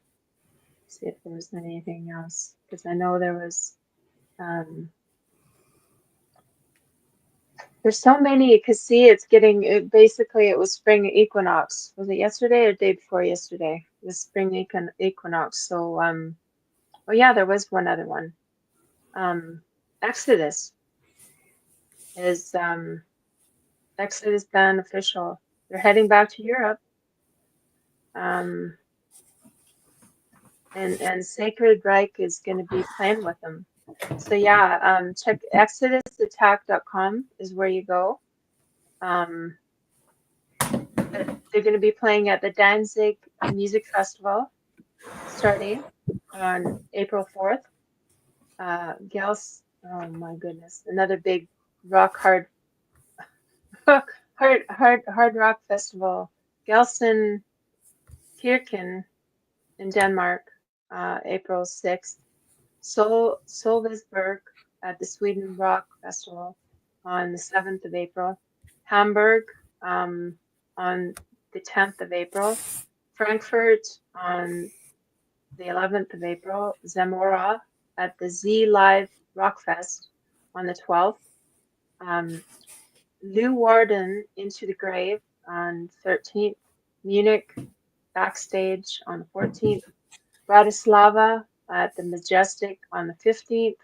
see if there was anything else, because I know there was there's so many, because see, it's getting basically it was spring equinox. Was it yesterday or the day before yesterday? It was spring equinox. So oh yeah, there was one other one. Exodus is Exodus band official. They're heading back to Europe. And Sacred Reich is going to be playing with them. So yeah, check ExodusAttack.com is where you go. They're going to be playing at the Danzig Music Festival starting on April 4th. Oh my goodness, another big hard rock festival. Gelsen Kirken in Denmark, April 6th. Solvesberg at the Sweden Rock Festival on the 7th of April. Hamburg on the 10th of April. Frankfurt on the 11th of April. Zamora at the Z Live Rockfest on the 12th. Leeuwarden Into the Grave on 13th. Munich Backstage on the 14th. Bratislava at the Majestic on the 15th.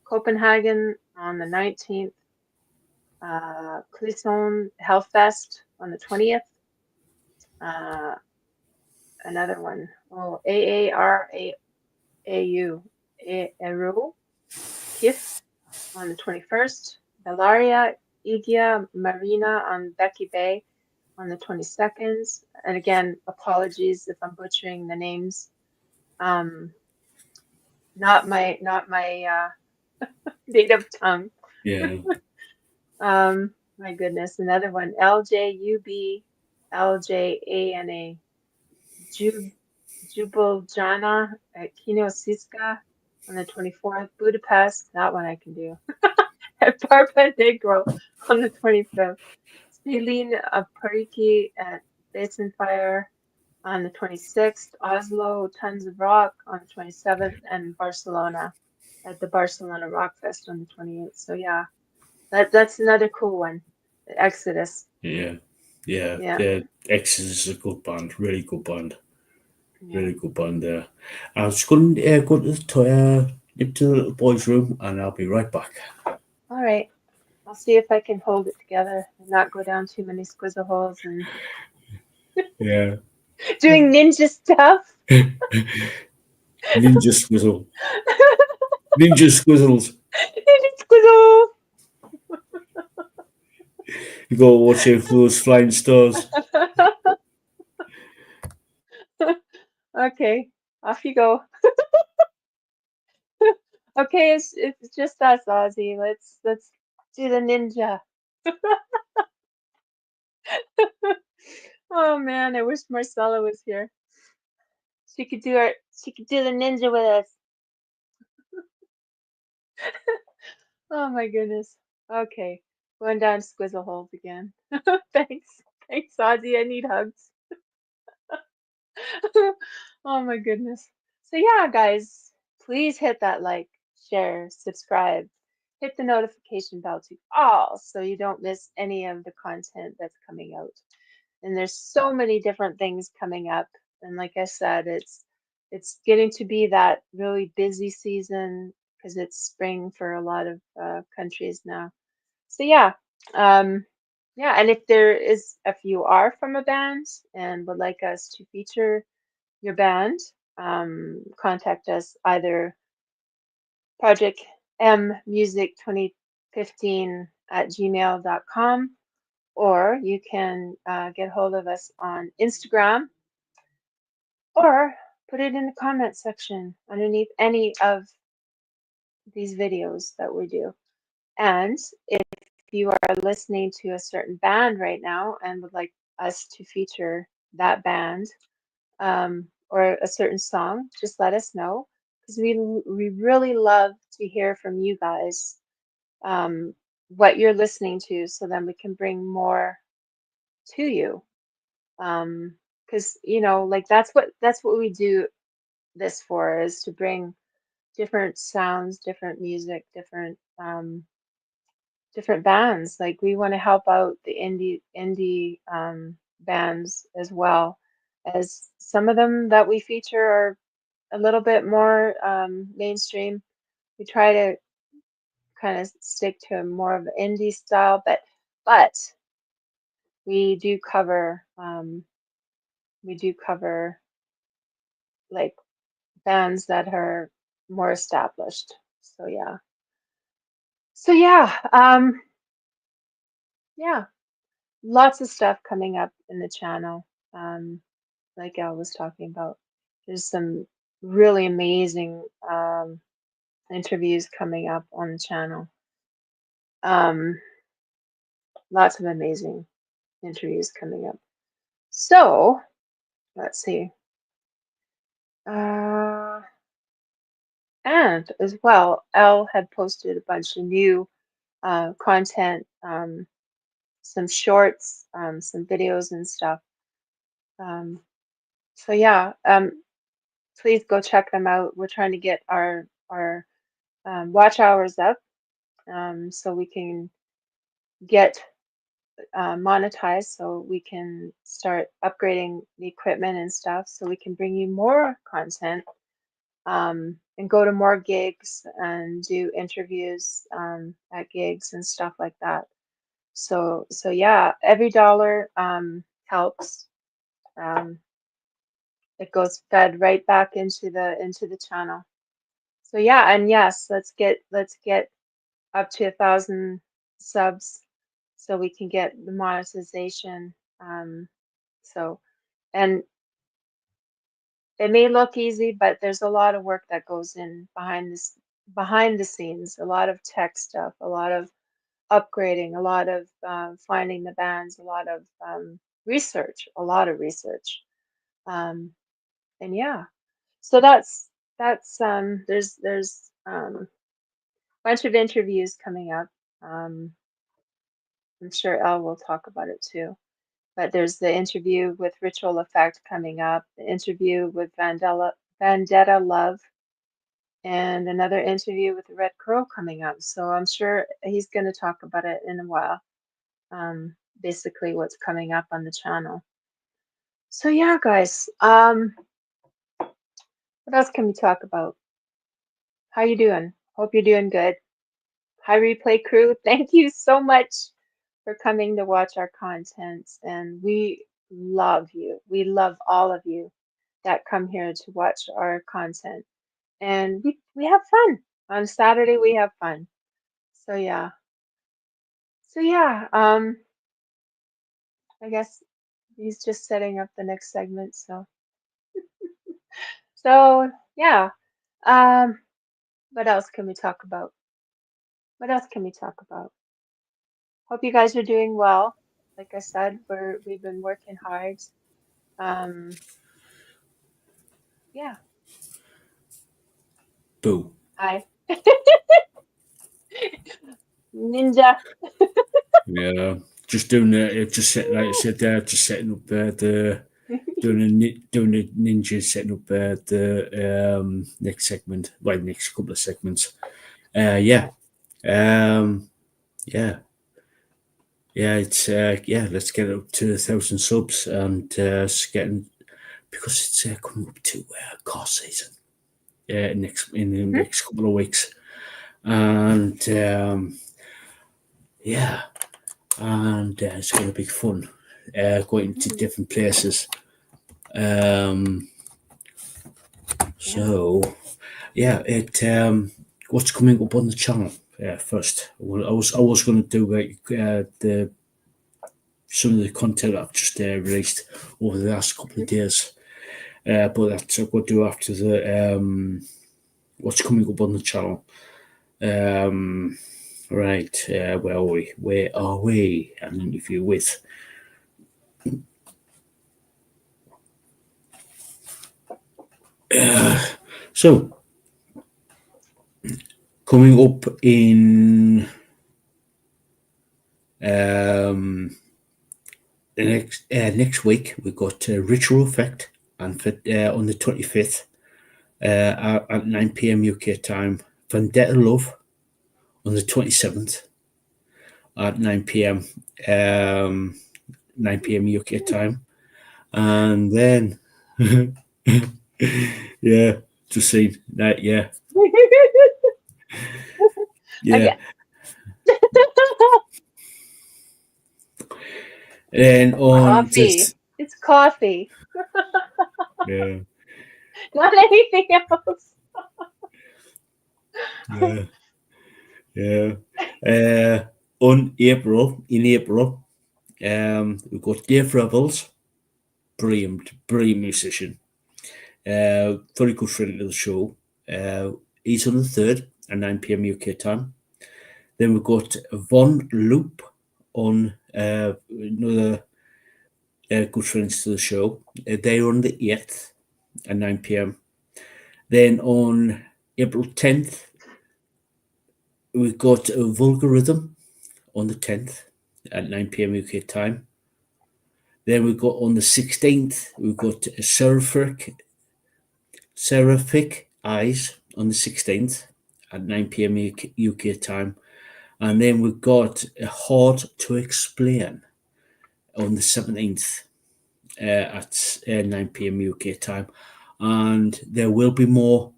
Copenhagen on the 19th. Clisson Hellfest on the 20th. Another one. Oh, AARAAU. Eru. KIF on the 21st. Bellaria Igia Marina on Becky Bay on the 22nd. And again, apologies if I'm butchering the names. Not my native tongue. Yeah. My goodness, another one. LJUB LJANA. Jubiljana at Kino Siska on the 24th. Budapest, that one I can do. at Barba Negro on the 25th. Celine of Pariki at Basin Fire on the 26th. Oslo, Tons of Rock on the 27th. And Barcelona at the Barcelona Rock Fest on the 28th. So yeah, that's another cool one. The Exodus. Yeah. Yeah. The Exodus is a good band, really good band. Yeah. Really good band there. I was going to go into the little boy's room, and I'll be right back. All right. I'll see if I can hold it together and not go down too many squizzle holes and Yeah. doing ninja stuff. Ninja Squizzle. Ninja Squizzles. Ninja squizzle. You go watch out for those flying stars. Okay, off you go. Okay, it's just us, Ozzy. Let's do the ninja. Oh man, I wish Marcella was here. She could do the ninja with us. Oh my goodness. Okay, going down squizzle holes again. Thanks. Thanks, Ozzy. I need hugs. Oh my goodness. So yeah, guys, please hit that like, share, subscribe, hit the notification bell to all so you don't miss any of the content that's coming out. And there's so many different things coming up. And like I said, it's getting to be that really busy season because it's spring for a lot of countries now. So yeah, yeah. And if you are from a band and would like us to feature your band, contact us either Project M Music 2015 at gmail.com, or you can get hold of us on Instagram, or put it in the comment section underneath any of these videos that we do. And if you are listening to a certain band right now and would like us to feature that band, or a certain song, just let us know because we really love to hear from you guys, what you're listening to, so then we can bring more to you. Because like that's what we do this for, is to bring different sounds, different music, different bands. Like we want to help out the indie bands as well, as some of them that we feature are a little bit more mainstream. We try to kind of stick to more of the indie style, but we do cover like bands that are more established. So yeah. So yeah, yeah, lots of stuff coming up in the channel. Like I was talking about, there's some really amazing interviews coming up on the channel. Um, Lots of amazing interviews coming up. So let's see. And as well, Elle had posted a bunch of new content, some shorts, some videos and stuff. So yeah, please go check them out. We're trying to get our watch hours up, so we can get monetized, so we can start upgrading the equipment and stuff, so we can bring you more content, and go to more gigs and do interviews at gigs and stuff like that. So yeah, every dollar helps. Um, it goes fed right back into the channel. So yeah, and yes, let's get up to 1,000 subs so we can get the monetization. So, and it may look easy, but there's a lot of work that goes in behind the scenes, a lot of tech stuff, a lot of upgrading, a lot of finding the bands, a lot of research, a lot of research. And yeah, so that's there's a bunch of interviews coming up. Um, I'm sure Elle will talk about it too. But there's the interview with Ritual Effect coming up, the interview with Vendetta Love, and another interview with the Red Crow coming up. So I'm sure he's going to talk about it in a while. Basically, what's coming up on the channel. So yeah, guys. What else can we talk about? How you doing? Hope you're doing good. Hi, Replay crew. Thank you so much for coming to watch our content, and we love you. We love all of you that come here to watch our content, and we have fun on Saturday. We have fun. So yeah. So yeah. I guess he's just setting up the next segment. So yeah. Um. What else can we talk about? What else can we talk about? Hope you guys are doing well. Like I said, we've been working hard. Um. Yeah. Boo. Hi. Ninja. Yeah, just doing just set like I said there, just setting up the doing the ninja, setting up the next segment, well, next couple of segments. Yeah, um, yeah, yeah. It's yeah. Let's get up to 1,000 subs and it's getting because it's coming up to car season. Next in the Mhm. next couple of weeks, and yeah, and it's going to be fun. Going to Mhm. different places. Um, Yeah. so yeah, it what's coming up on the channel first. Well, I was going to do the some of the content I've just released over the last couple of Mhm. days, but that's what I'll do after the what's coming up on the channel. Right, where are we? Where are we? An interview with. So coming up in the next week, we've got Ritual Effect, and for, on the 25th at 9 p.m. UK time, Vendetta Love on the 27th at 9 p.m. 9 p.m. UK time, and then yeah, just seen that, yeah, yeah, Okay. and on Coffee. this, It's coffee, yeah, not anything else. yeah, yeah. On April, in April, we've got Dave Revels, brilliant musician, very good friend of the show. He's on the 3rd at 9 p.m. UK time. Then we've got Von Loop on another good friends to the show. They're on the 8th at 9 p.m. Then on April 10th, we've got Vulgarism on the 10th at 9 p.m. UK time. Then we've got on the 16th, we've got Seraphic Eyes on the 16th at 9 p.m. UK time. And then we've got Hard to Explain on the 17th at 9 p.m. UK time. And there will be more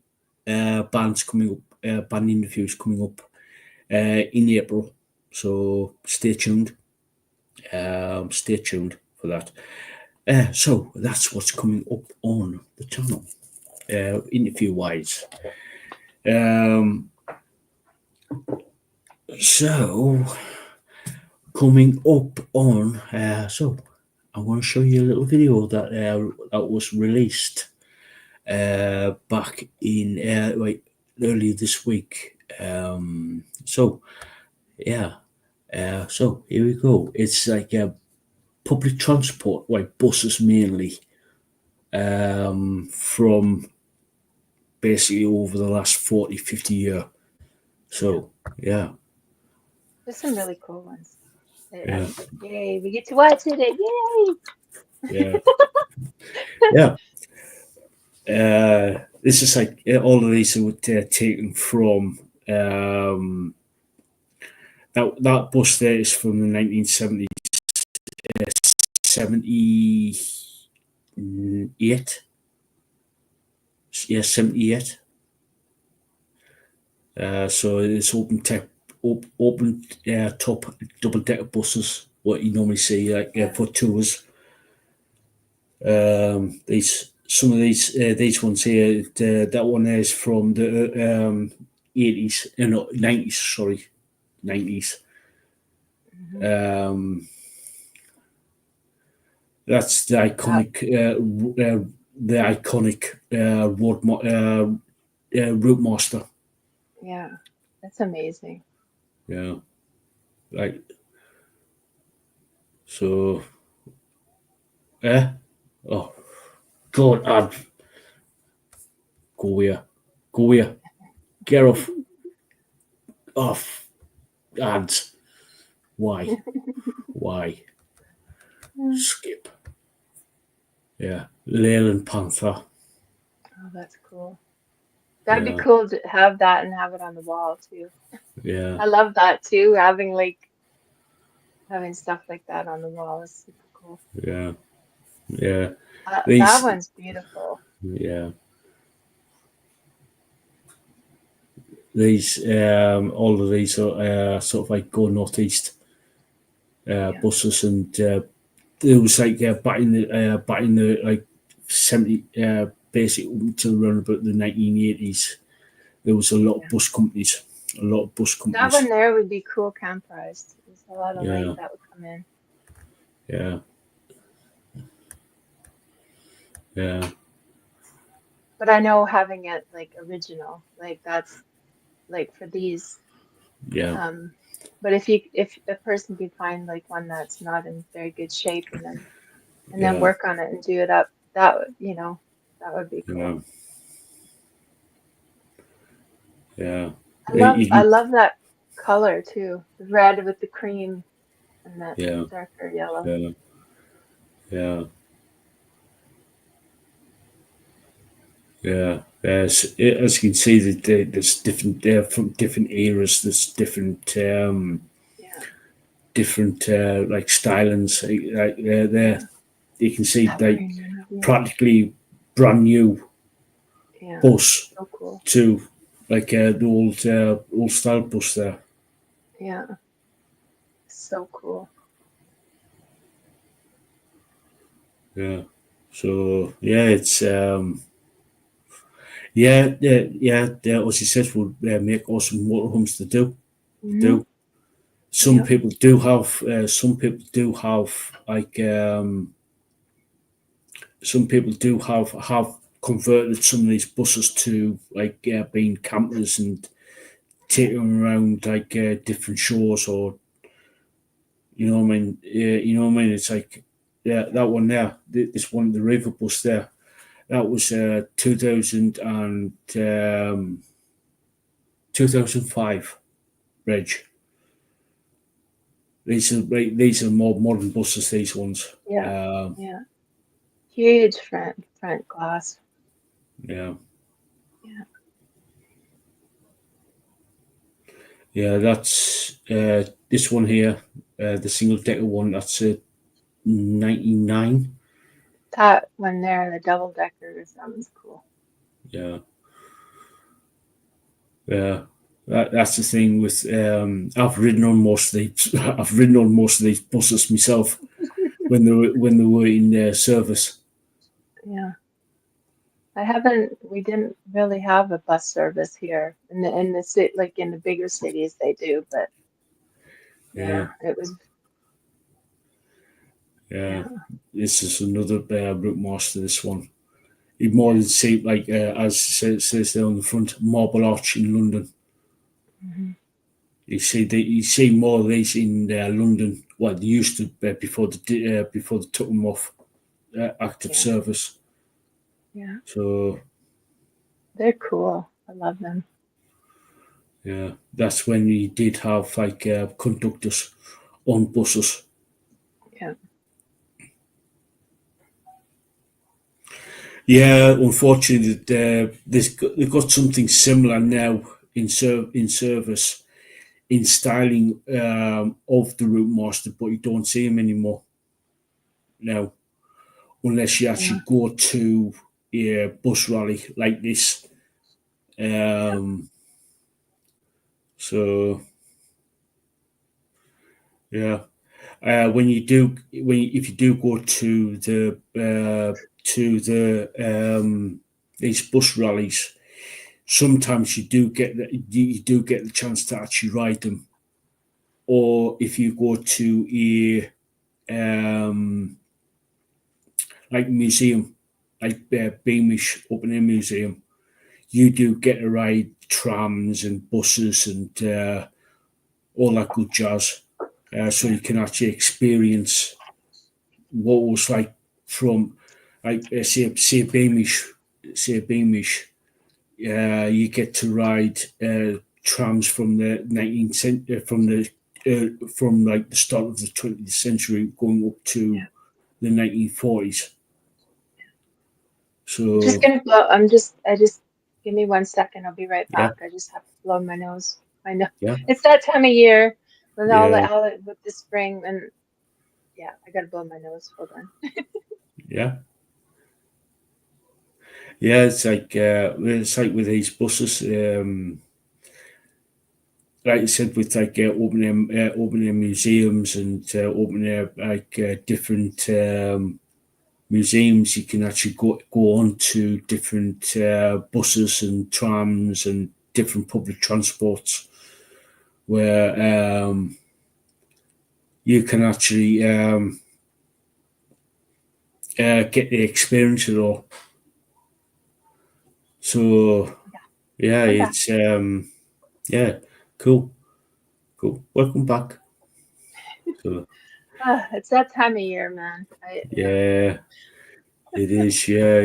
bands coming up, band interviews coming up in April. So stay tuned. Stay tuned for that. So that's what's coming up on the channel, interview wise. So coming up on, so I want to show you a little video that was released back in earlier this week. So yeah, so here we go. It's like public transport, like buses mainly, from basically over the last 40, 50 years. So yeah, There's some really cool ones. Yeah. Yay, we get to watch it. Yay! Yeah. Yeah. This is like all of these are taken from that bus there is from the 1970s, 78. Yeah, 78. So it's open top double decker buses. What you normally see like for tours. Some of these ones here. That one is from the 80s, no 90s. Sorry, 90s. That's the iconic route master. Yeah, that's amazing. Yeah, right. So, oh God, go here, get off, ads. Why? Skip. Yeah, Leyland Panther. Oh, that's cool. That'd be Yeah, cool to have that and have it on the wall too. yeah, I love that too. Having stuff like that on the wall is super cool. yeah, yeah. That These, one's beautiful. yeah, all of these are sort of like go northeast Yeah. buses, and it was like back in the like 70 basic up until around about the 1980s. There was a lot of bus companies, That one there would be cool camprized. There's a lot of light Yeah, that would come in. yeah, yeah, But I know having it like original, like that's like for these. yeah, But if a person could find like one that's not in very good shape and then yeah, work on it and do it up, that would, that would be yeah, cool. yeah. I love that color too. The red with the cream and that Yeah, darker yellow. yeah, yeah, yeah. As you can see, that there's different from different eras. There's Yeah. different like stylings. Like there, you can see That like premium. Yeah. practically brand new Yeah. bus So cool. to like the old style bus there. Yeah. So cool. Yeah. So yeah, it's yeah. As you said, would make awesome motorhomes to do. Hmm. Do some Yep. people do have like some people do have converted some of these buses to like being campers and take them around like different shores, or you know what I mean. You know what I mean. It's like that one there. This one, the river bus there. That was 2000 and 2005 reg. These are more modern buses. These ones. Yeah. Yeah. Huge front glass. Yeah. Yeah. Yeah, that's this one here, the single decker one. That's 99. That one there, the double deckers, that one's cool. Yeah, yeah. That's the thing with I've ridden on most of these. I've ridden on most of these buses myself when they were in service. Yeah. We didn't really have a bus service here in the city, like in the bigger cities they do, but Yeah, yeah, it was, yeah. yeah. This is another route master. This one. You more than see like as it says there on the front, Marble Arch in London. Hmm. You see more of these in London. Well, they used to before they took them off active Yeah. service. Yeah. So They're cool. I love them. Yeah, that's when you did have like conductors on buses. Yeah. Yeah, unfortunately, they've got something similar now in service in styling of the route master, but you don't see them anymore now unless you actually go to a bus rally like this. Yeah. So yeah, if you do go to the these bus rallies, sometimes you do get the chance to actually ride them. Or if you go to a like museum, like Beamish Open Air Museum, you do get to ride trams and buses and all that good jazz. So Yeah. you can actually experience what it was like from, like say Beamish, you get to ride trams from the 19th century, from like the start of the 20th century, going up to Yeah. the 1940s. I'm just So gonna blow. I just give me 1 second. I'll be right yeah, back. I just have to blow my nose. I know yeah, it's that time of year with yeah, with the spring and yeah, I gotta blow my nose. Hold on. yeah, yeah. It's like with these buses. Like you said, with like open air museums and open air different museums, you can actually go on to different buses and trams and different public transports where you can actually get the experience of it all. So Yeah, yeah, I'm back. it's yeah, cool, cool. Welcome back. So It's that time of year, man. I yeah. yeah, it is. Yeah,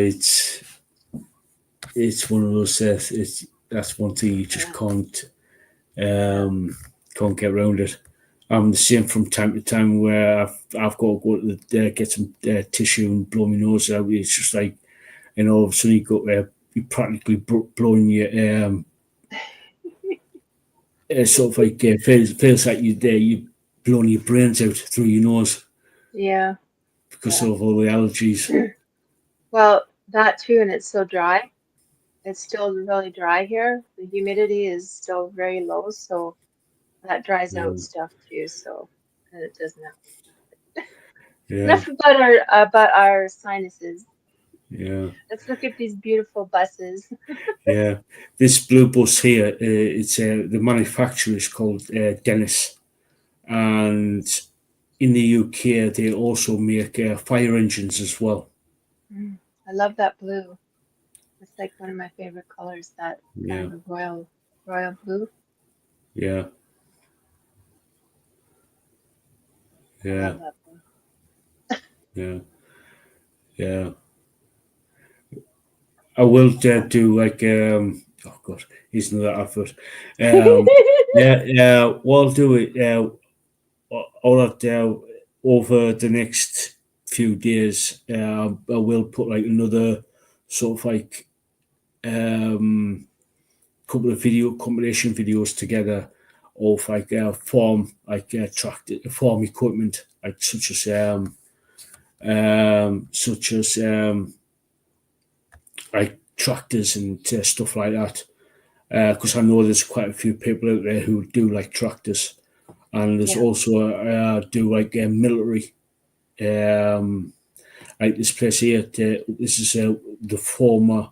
it's one of those. It's That's one thing you just Yeah. Yeah. can't get around it. I'm the same from time to time where I've got to go to get some tissue and blow my nose out. It's just like, and all of a sudden you practically blowing your sort of like feels like you blowing your brains out through your nose Yeah. because Yeah. of all the allergies. Well, that too, and it's so dry. It's still really dry here. The humidity is still very low, so that dries out Yeah, stuff too. So and it doesn't help. yeah, Enough about our sinuses. yeah. Let's look at these beautiful buses. Yeah, this blue bus here, it's the manufacturer is called Dennis, and in the UK they also make fire engines as well. Mm, I love that blue. It's like one of my favorite colors, that kind Yeah, of a royal blue. yeah, I yeah, love that blue. yeah, yeah. I will do like oh god, he's another advert. Yeah, yeah. What I'll do it. All that over the next few days, I will put like another sort of like couple of video compilation videos together of like tractor farm equipment, like such as like tractors and stuff like that. Because I know there's quite a few people out there who do like tractors, and there's Yeah. also do like military. Um, like this place here, this is the former.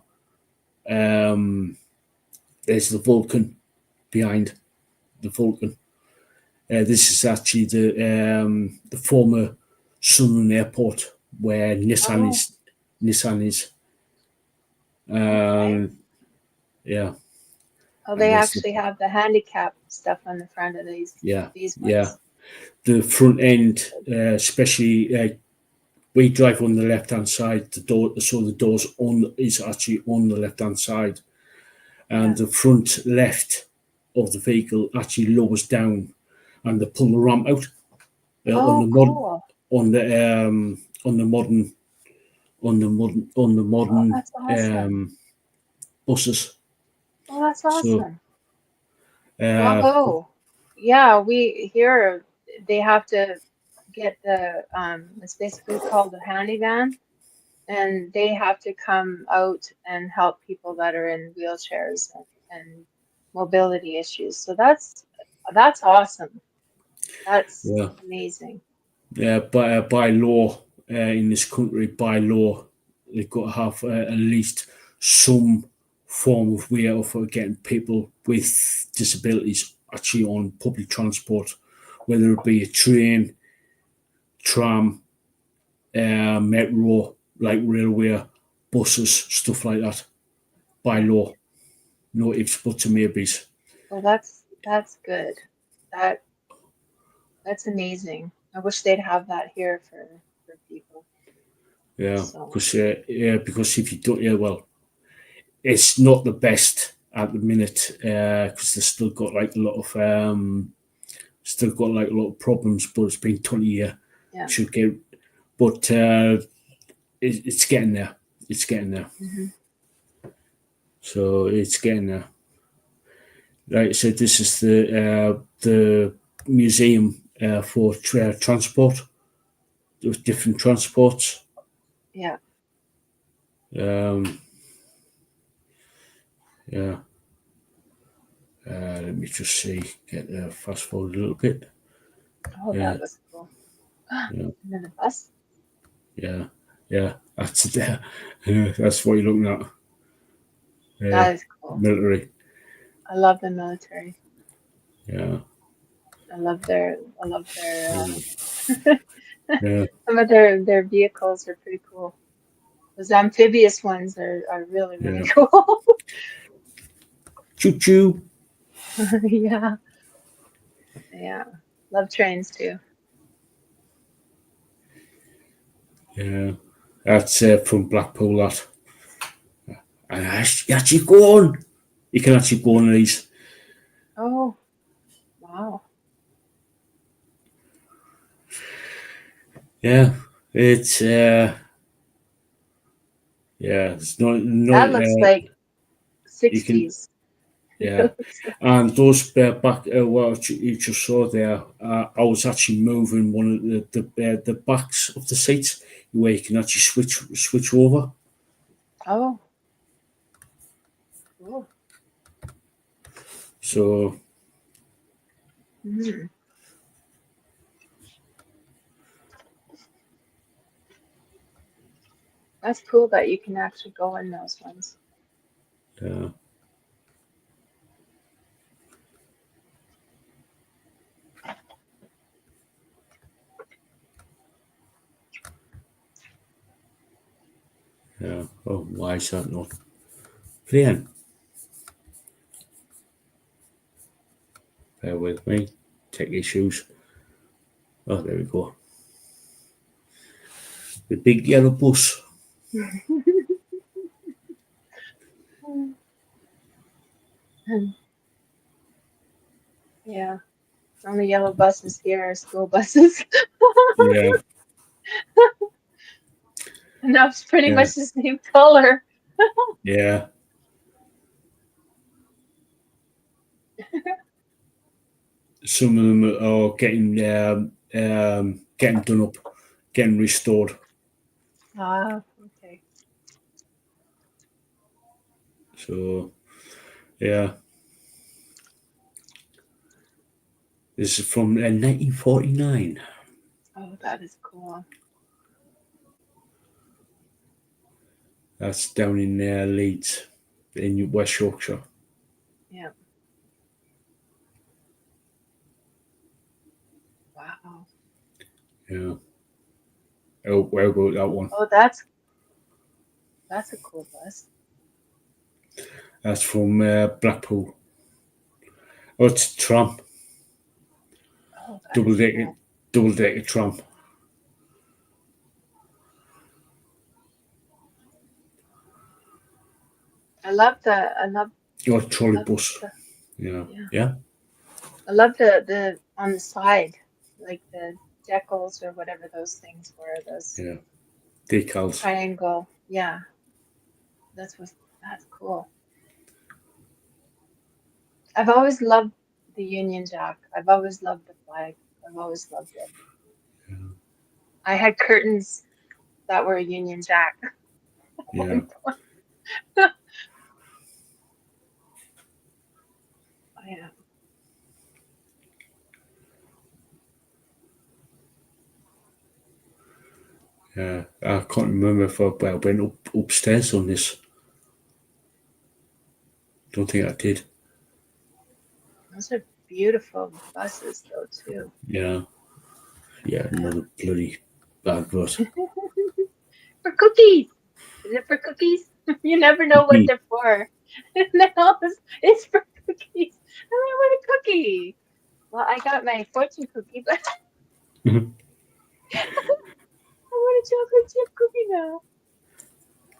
Um, there's the Vulcan behind the Vulcan. This is actually the former Sunderland Airport where Oh, Nissan is. okay. Um, yeah, Oh, and they there's the actually have the handicap stuff on the front of yeah, these yeah. ones. The front That's end, good. especially we drive on the left hand side. The door, so the doors on is actually on the left hand side, and Yeah. the front left. of the vehicle actually lowers down, and they pull the ramp out on Oh, the cool. on the Oh, modern that's awesome. buses. Oh, that's So awesome. uh, Bravo. Yeah, we here they have to get the it's basically called the handy van, and they have to come out and help people that are in wheelchairs and mobility issues. So that's awesome. That's yeah, amazing. yeah, by law in this country, by law, they've got to have at least some form of way of getting people with disabilities actually on public transport, whether it be a train, tram, metro, like railway, buses, stuff like that. By law, no ifs, buts, and maybes. Well, that's good. That that's amazing. I wish they'd have that here for people. Yeah, So, because if you don't, yeah, well, it's not the best at the minute because they've still got like a lot of problems. But it's been 20 years. yeah. Should get, but it's getting there. It's getting there. Hmm. So it's getting there. Right. So this is the museum for transport with different transports. Yeah. Um, yeah. Let me just see. Get fast forward a little bit. Oh, Yeah. that was cool. Yeah. And then the bus. Yeah. Yeah. That's there. That's what you're looking at. That is cool. Military. I love the military. Yeah. I love their Yeah. Yeah. some of their vehicles are pretty cool. Those amphibious ones are really, really Yeah. cool. Choo choo. Yeah. Yeah. Love trains too. Yeah. That's from Blackpool. That. And you actually go on. You can actually go on these. Oh, wow. Yeah. It's yeah. It's not That looks like you can 60s. yeah. And those back, what you just saw there, I was actually moving one of the backs of the seats where you can actually switch over. Oh, cool. So Mm. That's cool that you can actually go in those ones. yeah, yeah. Oh, why is that not playing? Bear with me. Tech issues. Oh, there we go. The big yellow bus. Yeah. Only yellow buses here are school buses. Yeah, And that's pretty yeah, much the same color. yeah. Some of them are getting done up, getting restored. Ah, okay. So yeah, this is from 1949. Oh, that is cool. That's down in Leeds, in West Yorkshire. Yeah. Wow. Yeah. Oh, where about that one? Oh, that's a cool bus. That's from Blackpool. Oh, it's a tram, Oh, that double is decker, cool. double decker tram. I love the Or trolley love bus. the Yeah. Yeah. Yeah. I love the on the side, like the decals or whatever those things were, those Yeah. Decals. triangle. Yeah, that's cool. I've always loved the Union Jack. I've always loved the flag. I've always loved it. I had curtains that were Union Jack. Yeah. Yeah. Yeah. I can't remember if I went upstairs on this. Don't think I did. Those are beautiful buses though too. Yeah. Yeah. Yeah. Another bloody bad bus. For cookies. Is it for cookies? You never know what Cookie. they're for. No, it's for cookies. I want a cookie. Well, I got my fortune cookie, but I want a chocolate chip cookie now.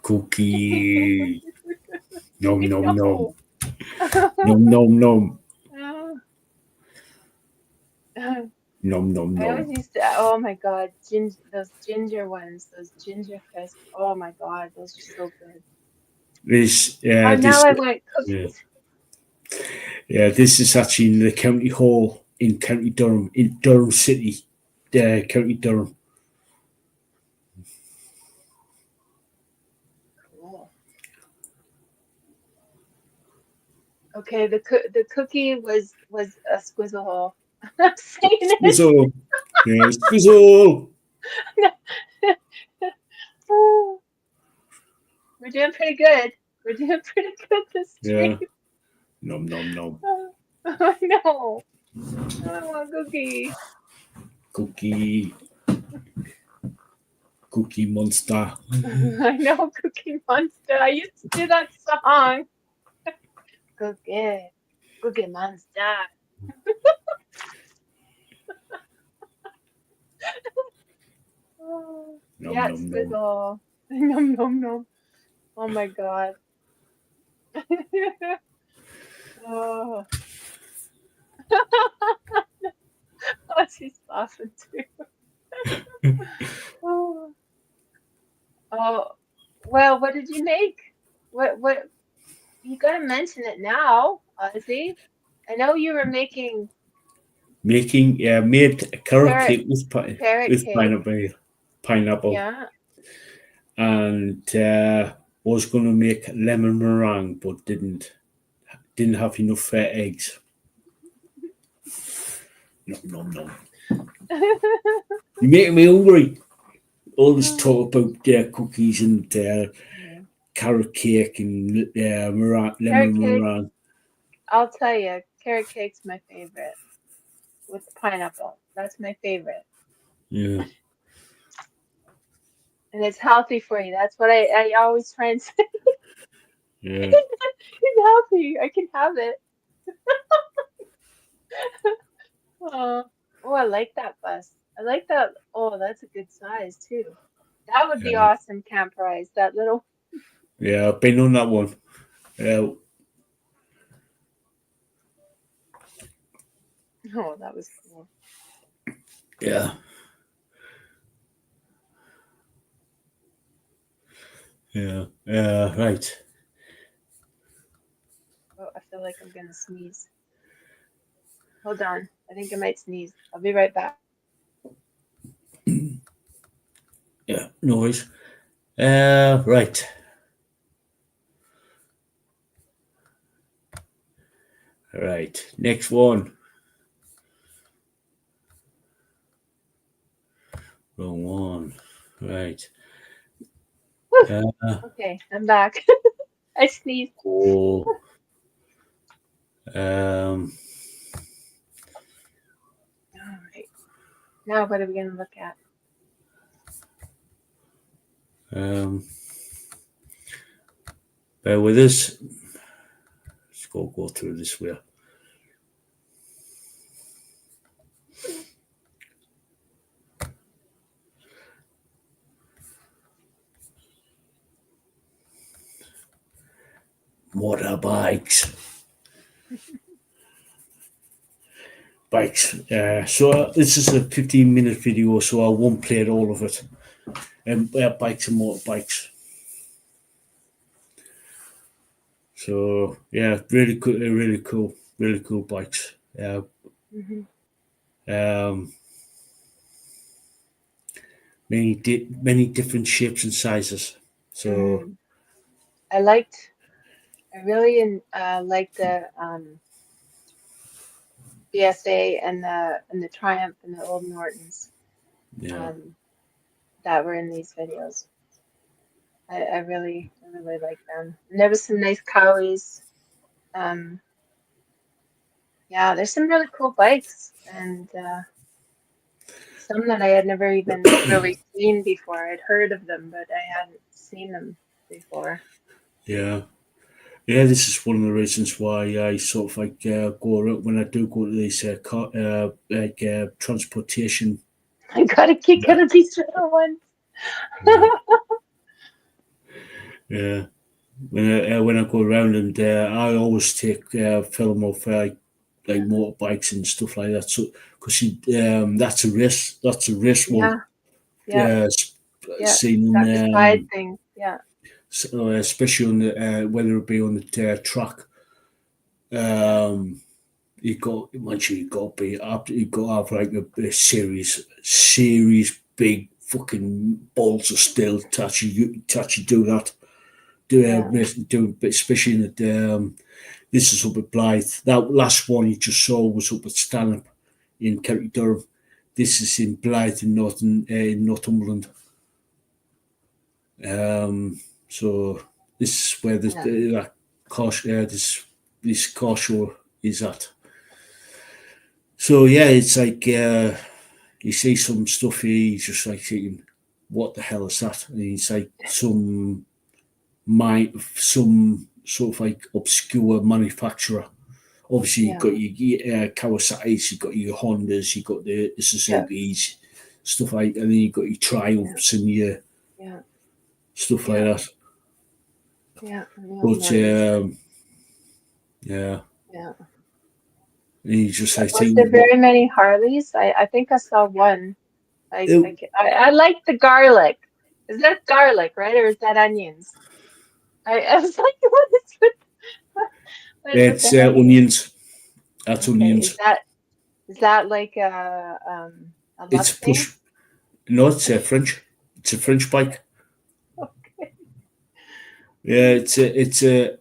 Cookie. Nom I nom nom. know. Nom nom nom. Uh, Nom nom I nom. always used to, oh my God, those ginger ones, those ginger crisp. Oh my God, those are so good. This Oh, now this I want yeah. cookies. This is actually in the county hall in County Durham, in Durham City, County Durham. Cool. Okay, the cookie was a squizzle hole. I'm saying it. Squizzle. Yeah, squizzle. Oh, we're doing pretty good. We're doing pretty good this stream. Yeah. Nom nom nom. I know. I want cookie. Cookie. Cookie monster. I know Cookie Monster. I used to do that song. Cookie. Cookie Monster. Oh, Nom yeah, nom nom. squizzle. Nom nom nom. Oh my God. Oh, oh, she's laughing too. Oh, oh, well, what did you make? What, you gotta mention it now, Ozzy. I know you were making Made a carrot carrot cake with carrot cake. pineapple, Yeah. and was going to make lemon meringue, but didn't have enough eggs. Nom nom nom. You're making me hungry. All this talk about cookies and carrot cake and lemon Carrot cake, meringue. I'll tell you, carrot cake's my favorite with pineapple. That's my favorite. Yeah, And it's healthy for you. That's what I always try and say. yeah, It's healthy. I can have it. Oh, oh, I like that bus. I like that. Oh, that's a good size too. That would be yeah, awesome camp prize. That little. yeah. I've been on that one. Oh, that was cool. Yeah, yeah. Right. Oh, I feel like I'm gonna sneeze. Hold on. I think I might sneeze. I'll be right back. Yeah, no worries. Right. Right. Next one. Wrong one. Right. Whew. Uh, Okay, I'm back. I sneezed. oh. Um. All right. Now what are we gonna look at? Um. Bear with us. Let's go through this way. Motorbikes. bikes. So this is a 15-minute video, so I won't play it all of it. Bikes and motorbikes. So yeah, really cool, really cool bikes. Many different shapes and sizes. So I really liked the BSA and the Triumph and the old Nortons yeah, that were in these videos. I really like them. And there was some nice cowies. Yeah, there's some really cool bikes and some that I had never even really seen before. I'd heard of them, but I hadn't seen them before. yeah. Yeah, this is one of the reasons why I sort of like go around when I do go to these transportation. I got a kick out of these little ones. Yeah, when I go around and I always take film of like motorbikes and stuff like that. So because that's a race one. Yeah, yeah. Seen Got the side thing. Yeah. so, especially on the whether it be on the track. You got to be up. You got to have like a series big fucking balls of steel to actually do that. Do especially in the this is up at Blythe. That last one you just saw was up at Stanhope in County Durham. This is in Blythe in Northumberland. So this is where that car this car show is at. So yeah, it's like you see some stuff here, he's just like thinking, what the hell is that? And it's like some sort of like obscure manufacturer. Obviously, you've got your Kawasaki's, you've got your Hondas, you've got the Suzuki's, stuff like, and then you've got your Triumphs and your stuff like that. Yeah. But yeah. And he's just like, was there very many Harleys? I think I saw one. I like the garlic. Is that garlic, right, or is that onions? I was like, what is with? It's onions. That's onions. Is that like a it's push? No, it's French. It's a French bike. Okay. Yeah, it's a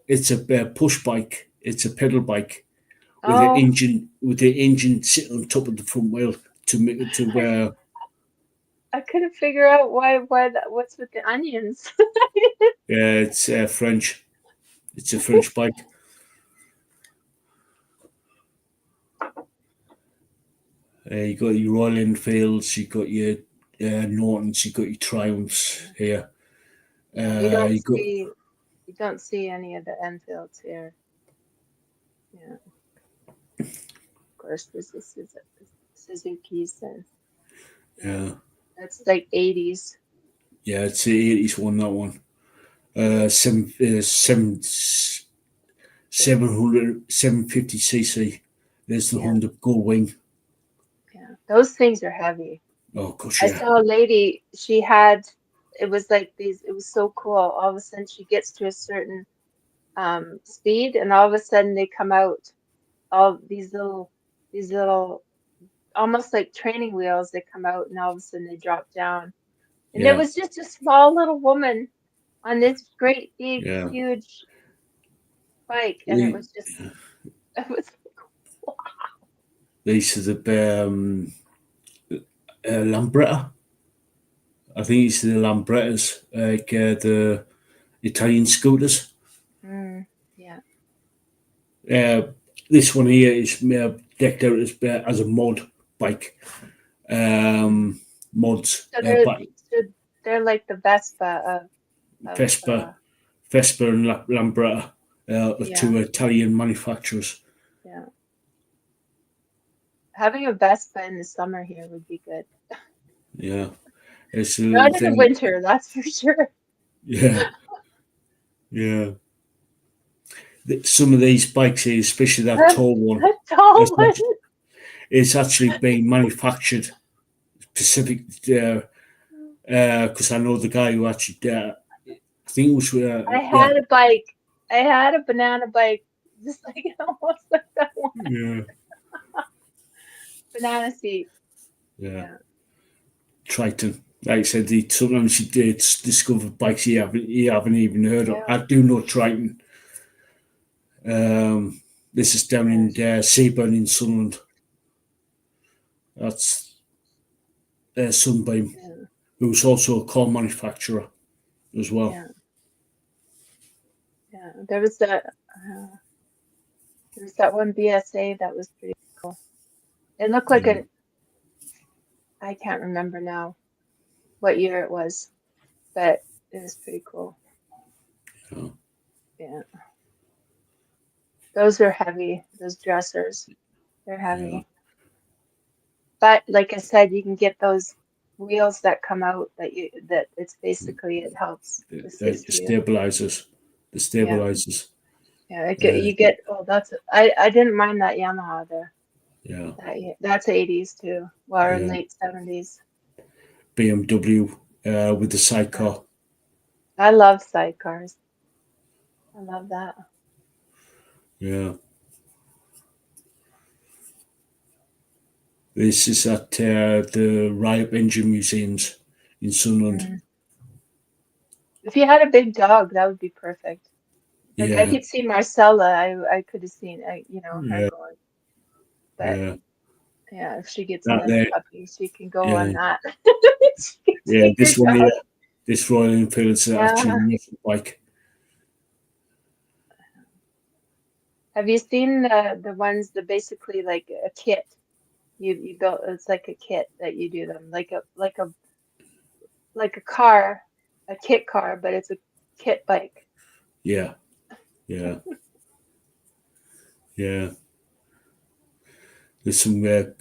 push bike. It's a pedal bike with the engine sitting on top of the front wheel to where. I couldn't figure out what's with the onions. Yeah, it's French. It's a French bike. You got your Royal Enfields, you got your Nortons, you got your Triumphs here. You don't see any of the Enfields here. Yeah. Of course, this is Suzuki's and yeah. That's like 80s. Yeah, it's the 80s one, that one. 750cc. There's the Honda Gold Wing. Yeah, those things are heavy. Oh, gosh, yeah. I saw a lady, she had, it was like these, it was so cool. All of a sudden she gets to a certain speed and all of a sudden they come out, all these little, almost like training wheels, they come out and all of a sudden they drop down. And there was just a small little woman on this great big huge bike, and it was just it was like, wow. These are the Lambretta. I think it's the Lambrettas, like the Italian scooters. This one here is decked out as a mod bike. Mods. So they're like the Vespa of Vespa and Lambretta, two Italian manufacturers. Yeah. Having a Vespa in the summer here would be good. Yeah. It's not in the winter, that's for sure. Yeah. Yeah. Some of these bikes here, especially that tall one. it's actually being manufactured specific because I know the guy who actually I think it was I yeah, had a bike. I had a banana bike, just like almost like that one. yeah, Banana seat. yeah. Yeah. Triton. Like I said, sometimes you did discover bikes you haven't even heard of. Yeah. I do know Triton. This is down in Seaburn in Sunderland. That's Sunbeam, Yeah. who's also a car manufacturer as well. Yeah. Yeah. There was that one BSA that was pretty cool. It looked like Yeah. I can't remember now what year it was, but it was pretty cool. Yeah. Yeah. Those are heavy, those dressers. They're heavy. Yeah. But like I said, you can get those wheels that come out that it's basically it helps The assist you. stabilizers. The stabilizers. Yeah, you get I didn't mind that Yamaha there. Yeah. That's 80s too, or Yeah. late 70s. BMW with the sidecar. I love sidecars. I love that. Yeah. This is at the Riot Engine Museums in Sunderland. Mm. If you had a big dog, that would be perfect. Like I Yeah. could see Marcella. I could have seen her Yeah. going. But Yeah. yeah, if she gets That another there. puppy, she can go Yeah. on that. She can Yeah. take This her one dog. here. This Royal Enfield is actually Yeah. a muscle bike. Have you seen the ones that basically like a kit? You built it's like a kit that you do them like a car, a kit car, but it's a kit bike. Yeah. Yeah. Yeah. There's some of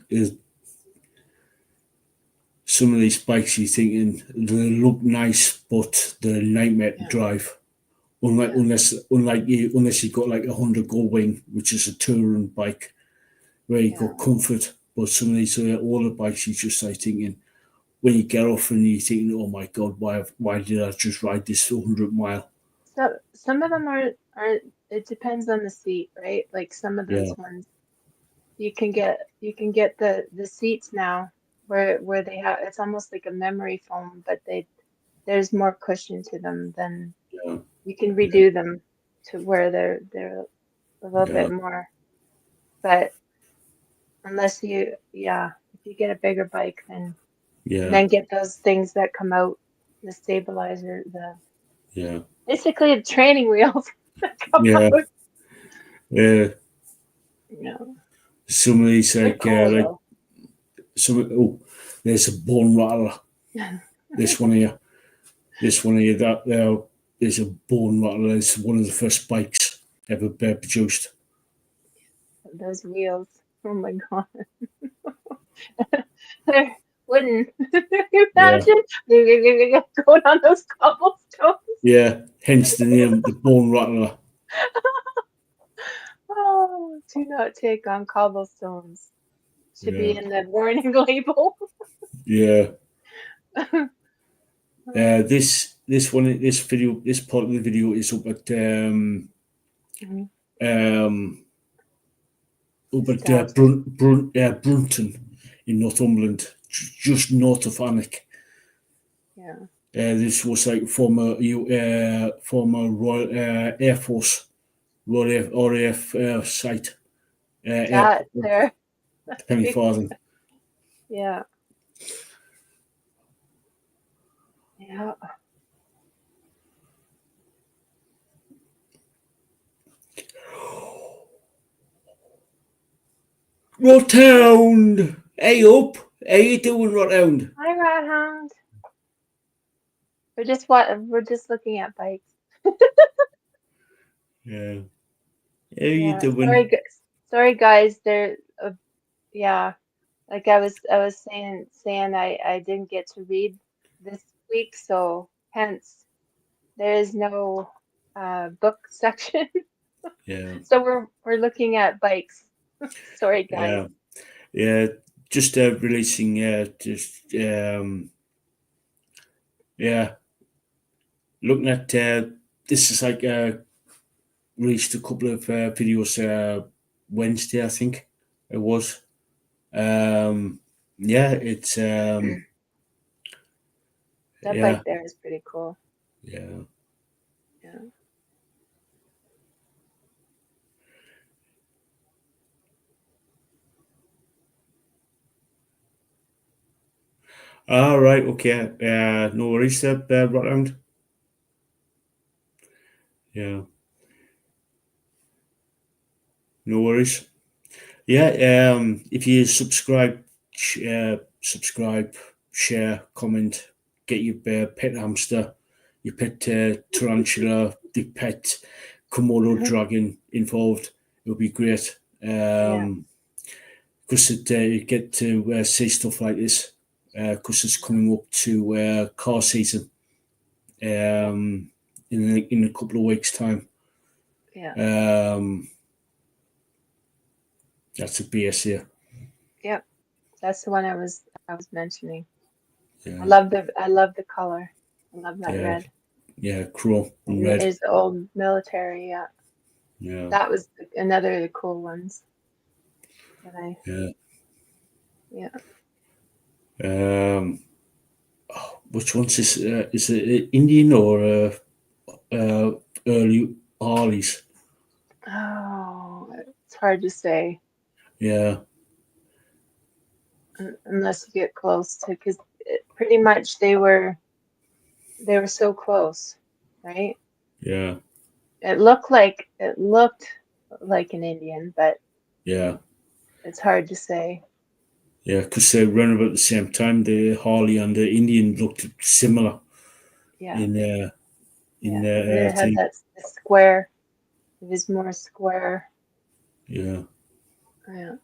these bikes you're thinking they look nice, but they're a nightmare to Yeah. drive. Unless you've got like a Honda Goldwing, which is a touring bike where you got comfort. But some of these older bikes, you just like thinking when you get off and you're thinking, oh my god, why did I just ride this 100 mile? So some of them are it depends on the seat, right? Like some of Yeah, those ones you can get the seats now where they have it's almost like a memory foam, but there's more cushion to them than yeah, you can redo them to where they're a little yeah, bit more. But unless if you get a bigger bike, and yeah, then get those things that come out, the stabilizer, yeah, basically the training wheels that come yeah. out. Uh, some of these They're cool like though. there's a bone rattler. This one here, that there is a bone rattler. It's one of the first bikes ever produced. Those wheels. Oh my god. They're wooden. Yeah, Imagine going on those cobblestones. yeah. Hence the name, the bone rattler. Oh, do not take on cobblestones. Should be Yeah, in the warning label. yeah. This part of the video is up at Brunton in Northumberland, just north of Alnwick. Yeah. This was like former Royal Air Force, Royal RAF site. That Airport, there. Penny Farthing. Yeah. Yeah. Rothound! Hey up! How you doing, Rothound? Hi, Rat Hound. We're just looking at bikes. Yeah. How you Yeah. doing? Sorry, guys. Yeah. Like I was saying I didn't get to read this week, so hence there is no book section. Yeah. So we're looking at bikes. Sorry, guys. Yeah. yeah, just releasing, just yeah, looking at this is like released a couple of videos Wednesday, I think it was. Yeah, it's That yeah, bike there is pretty cool. yeah. Yeah. All right, okay. No worries, Rotterdam. Yeah, no worries. Yeah, if you subscribe, share, comment, get your pet hamster, your pet tarantula, the pet Komodo dragon involved, it'll be great. Yeah. Because you get to see stuff like this, because it's coming up to car season Yeah. in a couple of weeks' time. Yeah. Um, that's a BS here. Yep. That's the one I was mentioning. Yeah, I love the color. I love that yeah, red. yeah, chrome and And it red. is the old military. Yeah. Yeah, That was another of the cool ones that I, yeah. yeah. Which one's this? Is it Indian or uh, early Harleys? Oh, it's hard to say Yeah, unless you get close to, because pretty much they were so close, right? yeah, It looked like an Indian, but yeah, it's hard to say. yeah. Because they run about the same time. The Harley and the Indian looked similar Yeah, in yeah. And it had thing. that square. It was more square. Yeah, Yeah.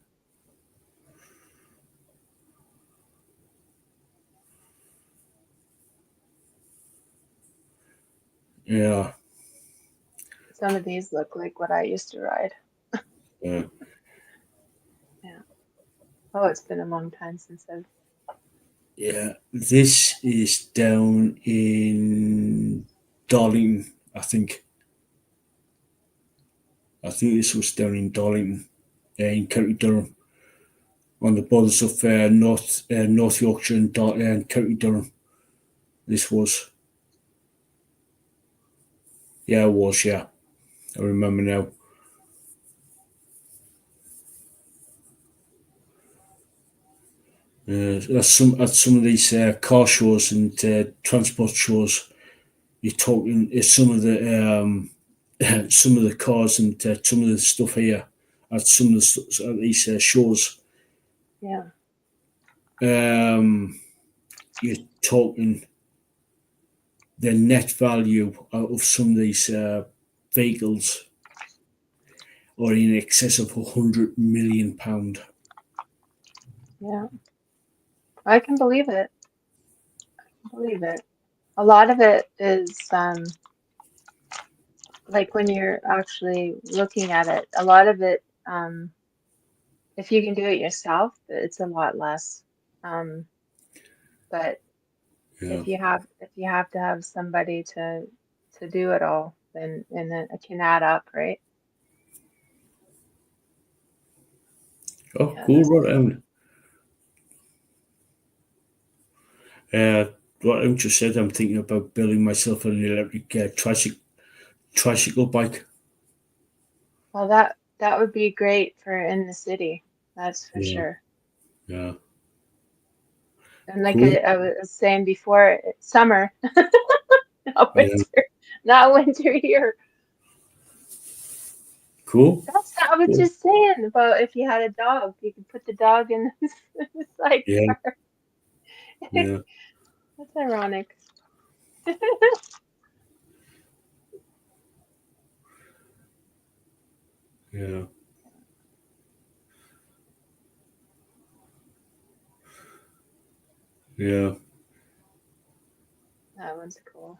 yeah, Some of these look like what I used to ride. yeah, Yeah. Oh, it's been a long time since I've. yeah. This is down in Darlington, I think. I think this was down in Darlington, in County Durham, on the borders of North Yorkshire and County Durham. This was, yeah, it was, yeah. I remember now. At some of these car shows and transport shows, you're talking some of the some of the cars and some of the stuff here at some of at these shows. Yeah. Um, you're talking the net value of some of these vehicles are in excess of £100 million. Yeah. I can believe it. Believe it. A lot of it is like when you're actually looking at it, a lot of it, if you can do it yourself, it's a lot less. Um, but Yeah. if you have to have somebody to do it all, then and then it can add up, right? Oh, Yeah, cool, that's right on. What I just said, I'm thinking about building myself an electric tricycle bike. well that would be great for in the city, that's for Yeah, sure. yeah, And like cool. I was saying before, it's summer, not Yeah, winter, not winter here. cool. That's I was Cool. just saying about if you had a dog, you could put the dog in the Yeah, sidecar. yeah, That's ironic. yeah, yeah, That one's cool.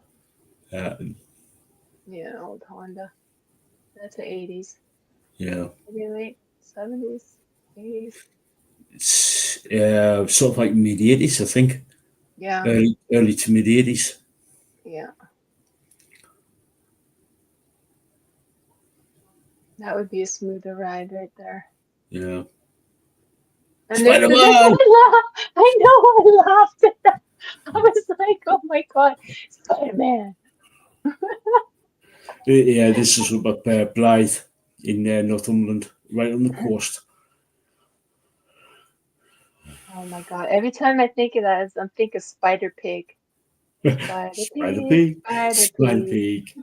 uh, Yeah, old Honda. That's the 80s. yeah, Maybe late 70s, 80s. It's sort of like mid-80s, I think. Yeah. Early to mid-80s. Yeah. That would be a smoother ride right there. Yeah. And there's Spider-Man! I know, I laughed at that. I was like, oh my God, Spider-Man. Yeah, this is about Blythe in Northumberland, right on the coast. Oh my God. Every time I think of that, I'm thinking Spider Pig. Spider Spider Pig, Pig, Spider Spider Pig.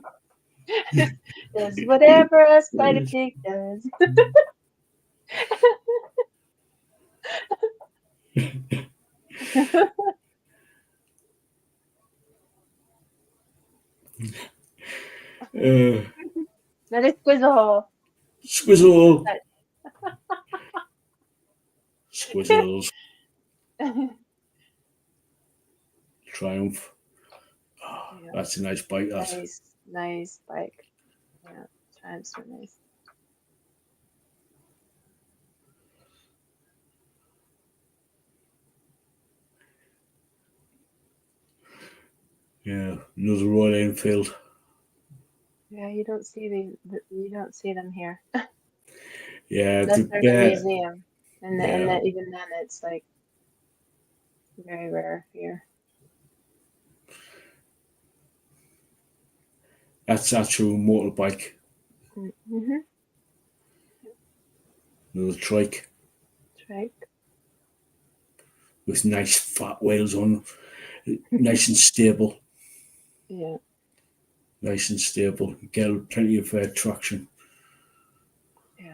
Pig. Does whatever a Spider Pig does. Uh, That is Squizzle. Squizzle, Squizzles, Triumph. Yeah, That's a nice bike, that. nice bike. Yeah, Triumphs are nice. Yeah, another Royal Enfield. Yeah, you don't see you don't see them here. Yeah, Unless they're in a museum. And yeah, then even then it's like very rare here. that's actual motorbike. Mm-hmm. Another trike Trike. with nice fat wheels on, nice and stable. Yeah. Nice and stable. Get plenty of traction. Yeah.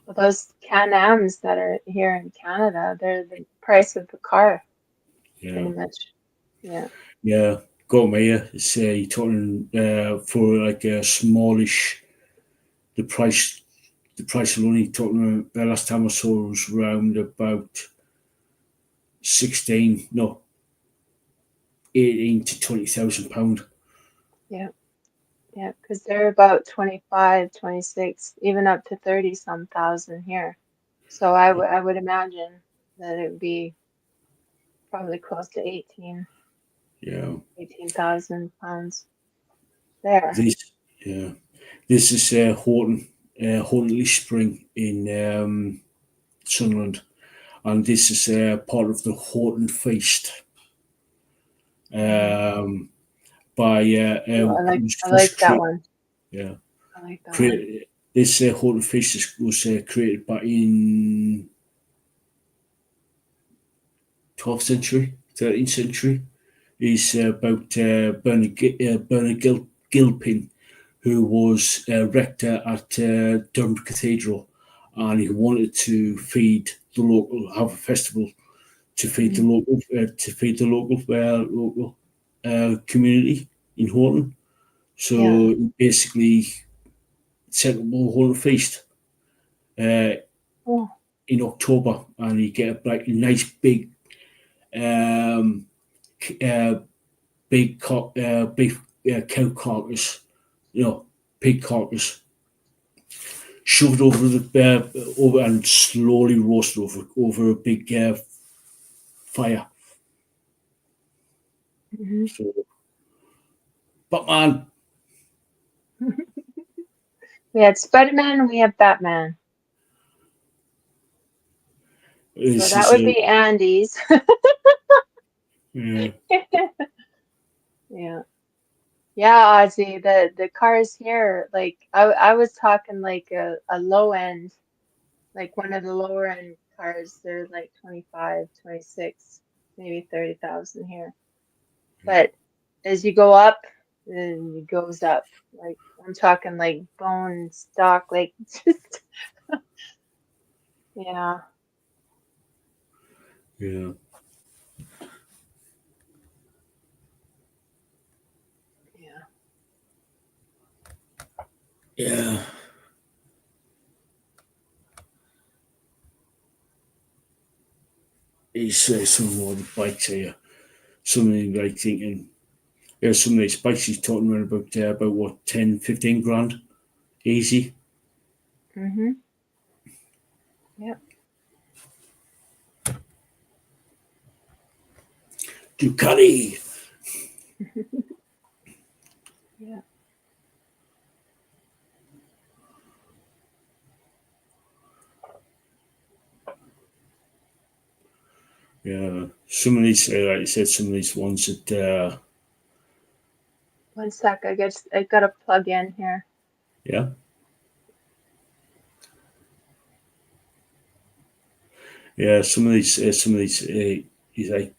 Well, those Can-Ams that are here in Canada, they're the price of the car, pretty Yeah, much. Yeah. yeah. Got me here. It's you're talking for like a smallish. The price, the price will only talking. The last time I saw it was around about 16, no, 18 to £20,000. Yeah. Yeah. Because they're about 25, 26, even up to 30 some thousand here. So I would imagine that it would be probably close to Yeah. 18,000 pounds there. This, yeah. This is Horton Spring in Sunderland, and this is part of the Horton Feist Mhm. um, by Oh, I was like that created. one. Yeah, I like that one. this Horton Feist was created back in 12th century, 13th century. Is about Bernard Gilpin, who was rector at Durham Cathedral, and he wanted to feed the local, have a festival to feed the Mhm. local community in Horton. So Yeah. he basically set up a Horton feast uh, Oh, in October, and you get like a nice big um, uh, beef cow carcass, pig carcass, shoved over over and slowly roasted over a big fire. mhm. So, Batman, We had Spider-Man and we have Batman. So this that is would a be Andy's. yeah, Yeah. Yeah, Ozzy, the cars here, like I was talking like a low end, like one of the lower end cars, they're like 25, 26, maybe 30,000 here. But as you go up, then it goes up. Like I'm talking like bone stock, like just yeah, yeah, yeah. yeah. It's some more of the bikes here. Something like thinking, yeah, some of these bikes he's talking about what 10, 15 grand easy. Mm-hmm. Yeah. Ducati. Yeah. Yeah, some of these, like you said, some of these ones that, 1 sec. I gotta plug in here. yeah, yeah, some of these, he's like,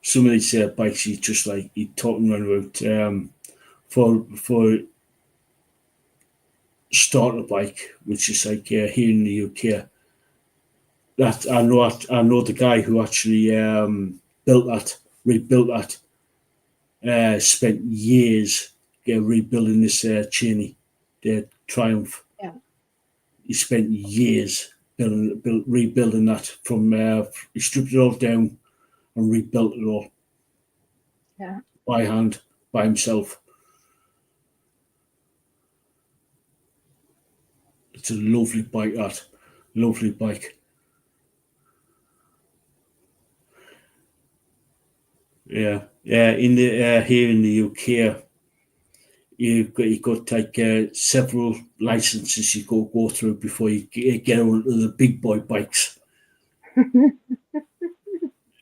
some of these bikes, he's just like, he's talking around about, for starting a bike, which is like here in the UK. That I know the guy who actually built that, rebuilt that, spent years rebuilding this Cheney, the Triumph. Yeah. He spent years rebuilding that from. He stripped it all down and rebuilt it all Yeah. by hand, by himself. It's a lovely bike. That lovely bike. Yeah, yeah. In the here in the UK, you got like several licenses you go through before you get onto the big boy bikes.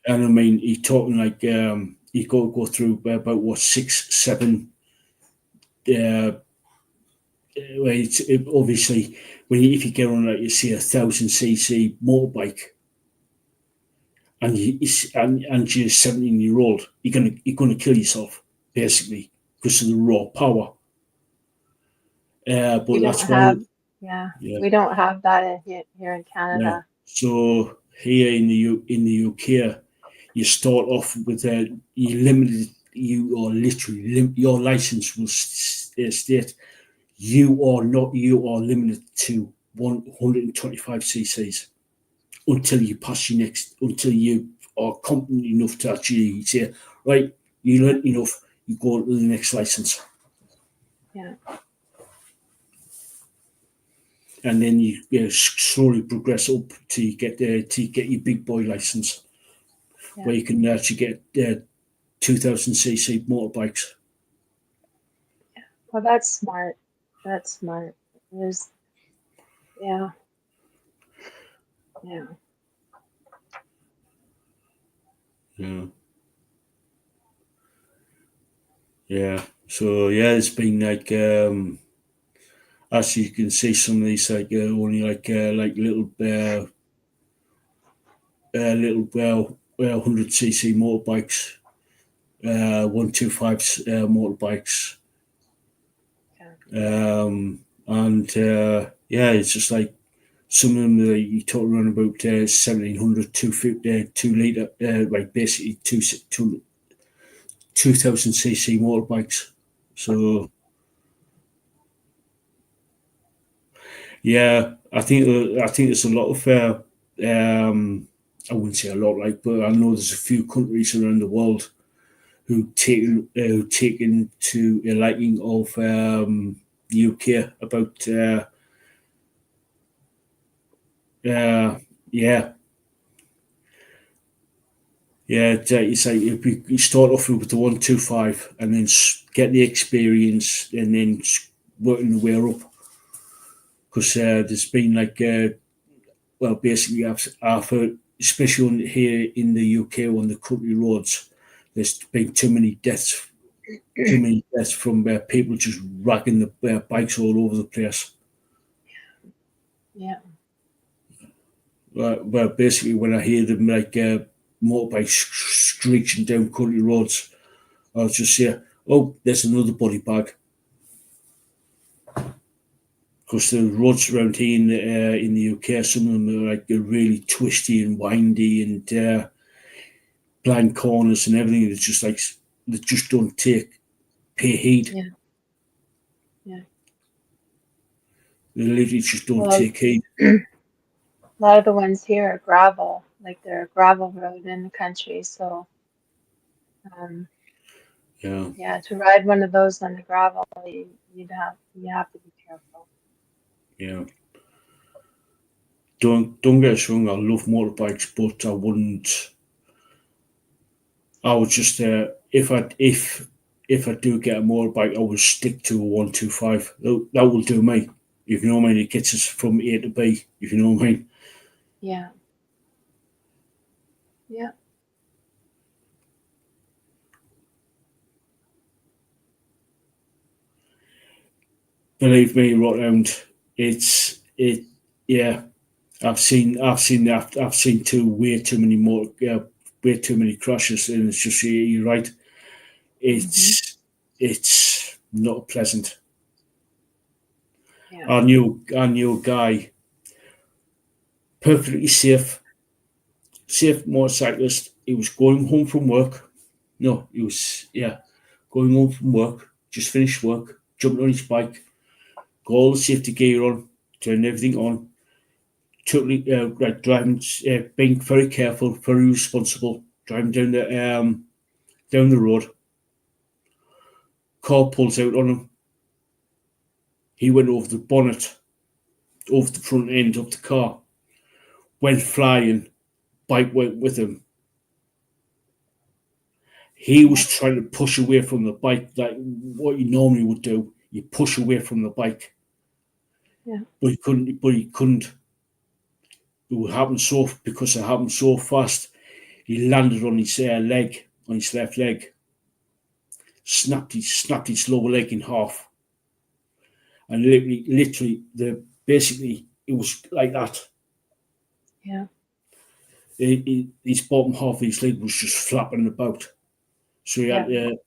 And I mean, you're talking like you got to go through about what 6, 7. Obviously, if you get on like you see 1,000cc motorbike and and you're 17-year-old, you're gonna kill yourself basically because of the raw power. We But don't that's why, have, yeah, yeah, we don't have that here in yeah. Canada. So here in the UK, you start off with you limited. You are literally your license will state you are limited to 125 cc's until you pass your next until you are competent enough to actually say right you learned enough, you go to the next license, Yeah. and then you slowly progress up till you get your big boy license Yeah. where you can actually get 2,000cc motorbikes. Well, that's smart. That's smart. There's, yeah, yeah, Yeah, yeah. So yeah, it's been like as you can see, some of these like only like little 100cc motorbikes, 125 motorbikes, yeah, and yeah, it's just like some of them you talk around about 1,700, 250, 2 litre, like basically 2,000cc motorbikes. So yeah, I think there's a lot of I wouldn't say a lot, like, but I know there's a few countries around the world who taken to a liking of UK about yeah. Yeah, it's like if you start off with the 125 and then get the experience and then working the way up because there's been like well, basically, I've heard, especially here in the UK on the country roads, there's been too many deaths from people just racking the bikes all over the place. yeah. Well, basically, when I hear them like motorbikes screeching down country roads, I'll just say, "Oh, there's another body bag." Because the roads around here in the UK, some of them are like they're really twisty and windy and blind corners and everything. It's just like they just don't pay heed. Yeah, yeah. They literally just don't Well, take heed. a lot of the ones here are gravel, like they're a gravel road in the country. So, um, Yeah, yeah, to ride one of those on the gravel, you have to be careful. yeah. don't get us wrong. I love motorbikes, but I wouldn't. I would just if I do get a motorbike, I would stick to a 125. That will do me. If you know what I mean, it gets us from A to B. If you know what I mean. Yeah. Yeah. Believe me, Rotterdam, it. Yeah, I've seen that. I've seen way too many more, way too many crashes, and it's just you're right. Hmm. It's not pleasant. Yeah. I knew a guy, perfectly safe motorcyclist. He was going home from work. No, he was going home from work. Just finished work, jumped on his bike, got all the safety gear on, turned everything on. Totally like driving, being very careful, very responsible, driving down the road. Car pulls out on him. He went over the bonnet, over the front end of the car, went flying. Bike went with him. He Yeah. was trying to push away from the bike, like what you normally would do. You push away from the bike, Yeah. but he couldn't. But he couldn't. Because it happened so fast. He landed on his leg, on his left leg, snapped his lower leg in half, and literally, basically it was like that. Yeah. His bottom half of his leg was just flapping about, so he Yeah. had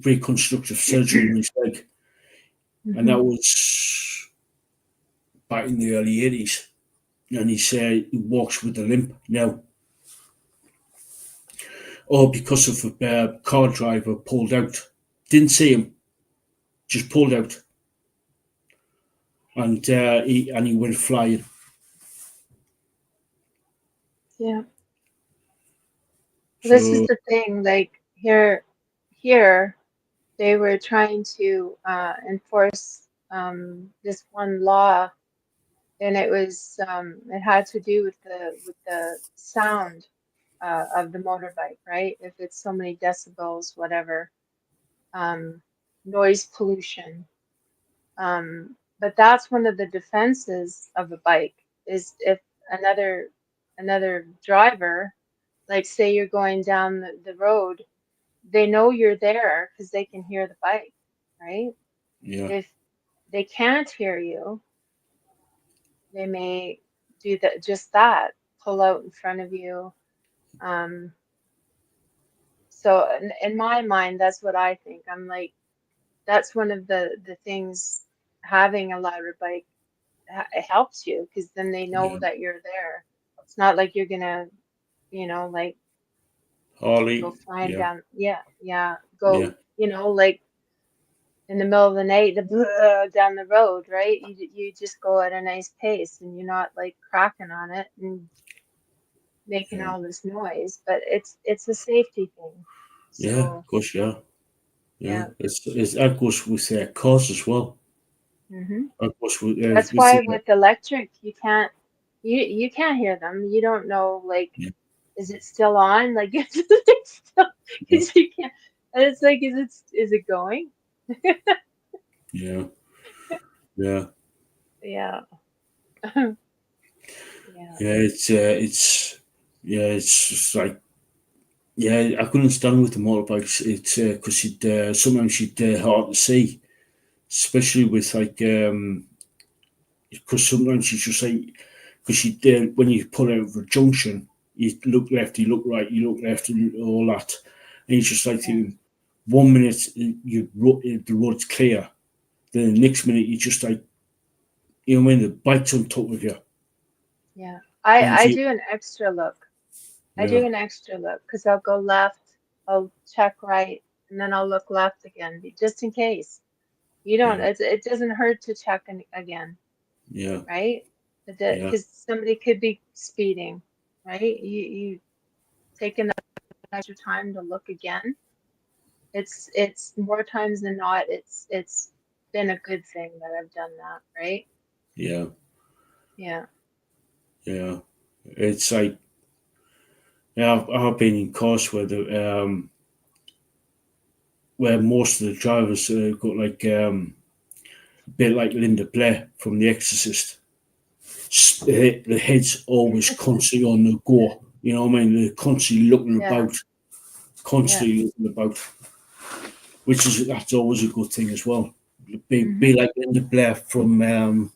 reconstructive surgery on his leg, and Hmm. that was back in the early 80s. And he walks with a limp now, all because of a car driver pulled out. Didn't see him, just pulled out, and he went flying. Yeah. This is So the thing. Like here, they were trying to enforce this one law, and it had to do with the sound of the motorbike, right? If it's so many decibels, whatever, um, noise pollution. But that's one of the defenses of a bike is if another another driver, like say you're going down the road, they know you're there because they can hear the bike, right? yeah, If they can't hear you, they may do that just that, pull out in front of you. Um, so in my mind, that's what I think. I'm like, that's one of the things having a louder bike it helps you because then they know yeah, that you're there. It's not like you're gonna, like go Harley, flying yeah, down. Yeah, yeah, yeah, go, like in the middle of the night, down the road, right? You just go at a nice pace and you're not like cracking on it and making yeah, all this noise. But it's a safety thing. yeah. So Of course, yeah, yeah. yeah. It's that goes with cars as well. Hmm. That goes That's with why with electric you can't hear them. You don't know like yeah, is it still on? Like is it still yeah, because you can't and it's like is it going? yeah, yeah, Yeah. Yeah. yeah. It's yeah. It's just like yeah. I couldn't stand with the motorbikes. It's because sometimes you'd hard to see, especially with like because sometimes you just like because you when you pull out of a junction, you look left, you look right, you look left, and all that, and you just like Yeah. thinking, 1 minute the road's clear, then the next minute you just like you know what I mean the bike's on top of you, Yeah. and I you do an extra look. I yeah do an extra look because I'll go left, I'll check right, and then I'll look left again, just in case. You don't, yeah it doesn't hurt to check again, yeah right? yeah Because somebody could be speeding, right? You take enough extra time to look again. It's more times than not, it's been a good thing that I've done that, right? yeah Yeah. Yeah, it's like I've been in cars where where most of the drivers got like a bit like Linda Blair from The Exorcist. The head's always constantly on the go. You know what I mean? They're constantly looking Yeah. about, which is that's always a good thing as well. Be like Linda Blair from The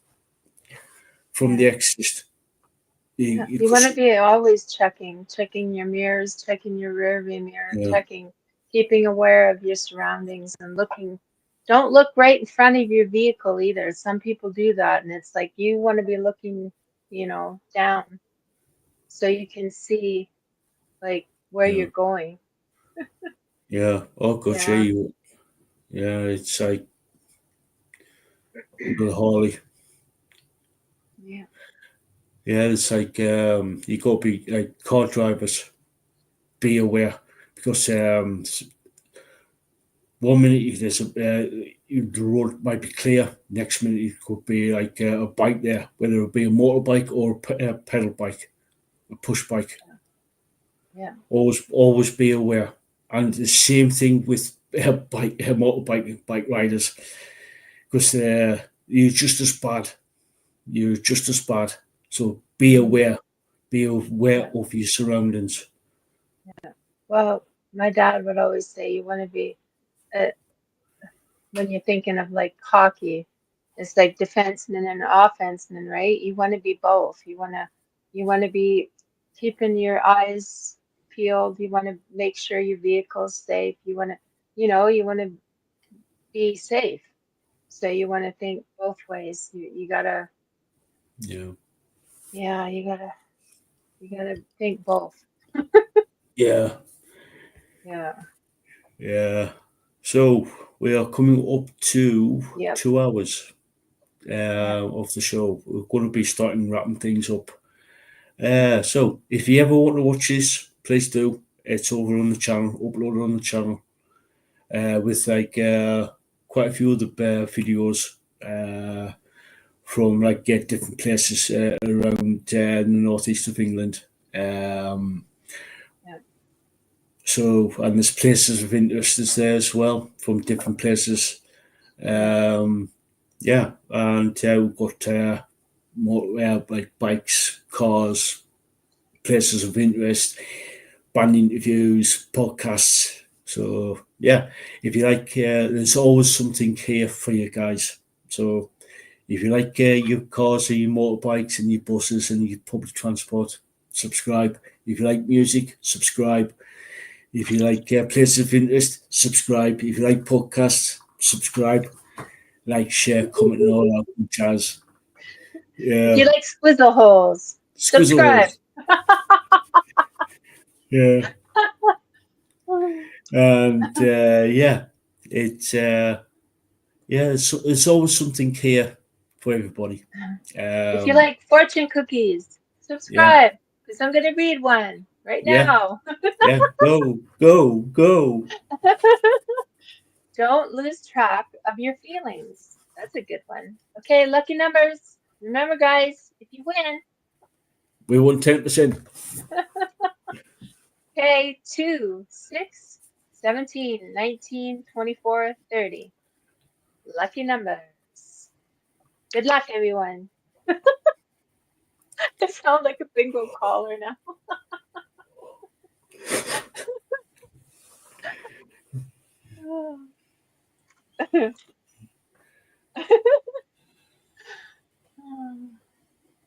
Exorcist. Yeah. You want to be always checking your mirrors, checking your rear view mirror, yeah, keeping aware of your surroundings and looking. Don't look right in front of your vehicle either. Some people do that, and it's like you want to be looking, down so you can see like where yeah, you're going. yeah. Oh, gotcha. Yeah. Yeah, it's like the Harley. Yeah. Yeah, it's like you got to be like car drivers. Be aware because 1 minute there's the road might be clear. Next minute it could be like a bike there, whether it be a motorbike or a pedal bike, a push bike. Yeah. Always be aware. And the same thing with motorbike bike riders, because you're just as bad. You're just as bad. So be aware. Be aware Yeah. of your surroundings. Well, my dad would always say you want to be uh, when you're thinking of like hockey, it's like defenseman and offenseman, right? You want to be both. You want to be keeping your eyes peeled. You want to make sure your vehicle's safe. You want to be safe. So you want to think both ways. You gotta, Yeah. yeah, you gotta think both. Yeah. Yeah. Yeah. So we are coming up to Yep. 2 hours Yeah. of the show. We're going to be starting wrapping things up. So if you ever want to watch this, please do. It's over on the channel, uploaded on the channel, with like quite a few other videos from like different places around the northeast of England. Yeah. So and there's places of interest there as well from different places. Yeah, and we've got more like bikes, cars, places of interest, band interviews, podcasts. So yeah, if you like, there's always something here for you guys. So if you like your cars and your motorbikes and your buses and your public transport, subscribe. If you like music, subscribe. If you like places of interest, subscribe. If you like podcasts, subscribe. Like, share, comment, and all that good jazz. If you Yeah, like squizzle holes, squizzle subscribe. holes. Yeah, and yeah, it's it's always something here for everybody. If you Um, like fortune cookies, yeah, subscribe because I'm going to read one right yeah, now. yeah. Go, go, go. Don't lose track of your feelings. That's a good one. Okay, lucky numbers. Remember, guys, if you win, We won 10%. okay, 2, 6, 17, 19, 24, 30. Lucky numbers. Good luck, everyone. I sound like a bingo caller now.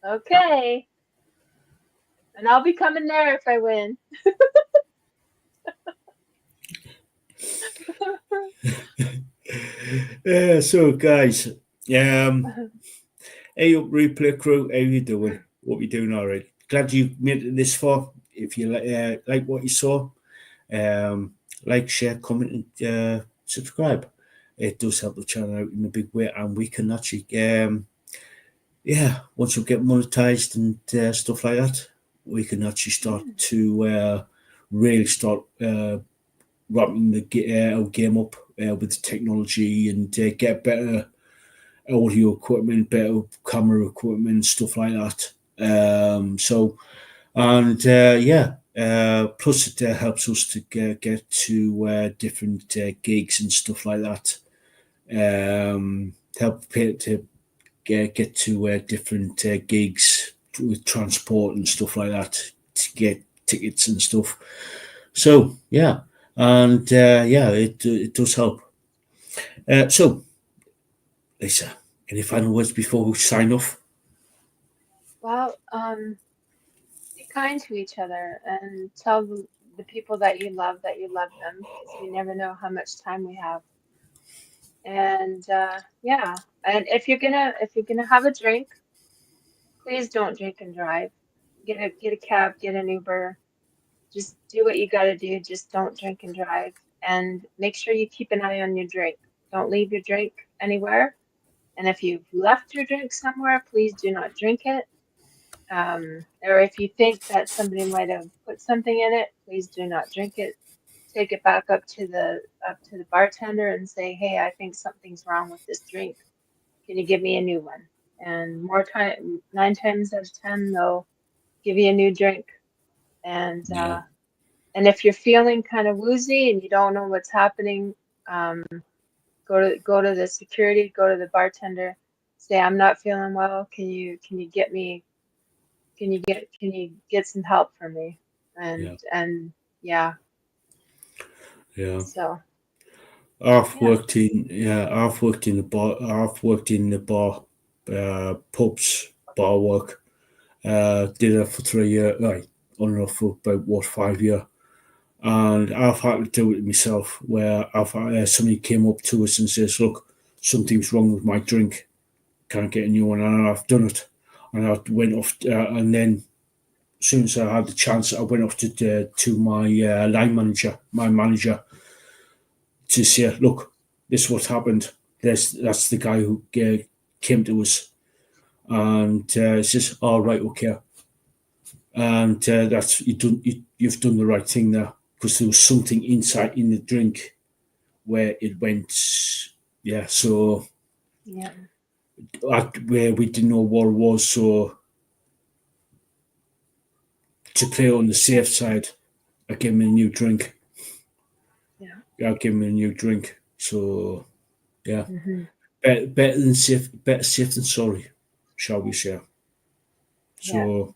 Okay. And I'll be coming there if I win. So guys, hey up replay crew, how you doing? What we doing already? Glad you made it this far. If you like what you saw, like, share, comment, and subscribe. It does help the channel out in a big way, and we can actually, yeah, once we get monetized and stuff like that, we can actually start to really start ramping our game up with the technology and get better audio equipment, better camera equipment, stuff like that. So, and plus it helps us to get to different gigs and stuff like that. Help pay to get to different gigs with transport and stuff like that to get tickets and stuff. So yeah, and it does help. So Lisa, any final words before we sign off? Well, be kind to each other and tell the people that you love them, because we never know how much time we have. And yeah, and if you're gonna have a drink, please don't drink and drive. Get a cab, get an Uber. Just do what you gotta do. Just don't drink and drive. And make sure you keep an eye on your drink. Don't leave your drink anywhere. And if you've left your drink somewhere, please do not drink it. Or if you think that somebody might have put something in it, please do not drink it. Take it back up to the bartender and say, "Hey, I think something's wrong with this drink. Can you give me a new one?" And more time, 9 times out of 10, they'll give you a new drink. And Yeah, and if you're feeling kind of woozy and you don't know what's happening, um, go to the security, go to the bartender, say, "I'm not feeling well. Can you get me can you get some help for me?" yeah, And yeah, yeah. so I've yeah. worked in I've worked in the bar. I've worked in the bar, pubs, bar work. Did it for 3 years, right? On and off for about 5 year, and I've had to do it myself. Where I've somebody came up to us and says, "Look, something's wrong with my drink. Can't get a new one," and I've done it. And I went off, and then as soon as I had the chance, I went off to my line manager, my manager, to say, "Look, this is what happened. That's the guy who came to us," and he says, "All right, okay." And that's you've done the right thing there, because there was something inside in the drink where it went. Yeah, so Yeah. where we didn't know what it was, so to play on the safe side, I gave him a new drink. Yeah. I gave him a new drink. So yeah, Hmm. better safe than sorry, shall we say? Yeah. So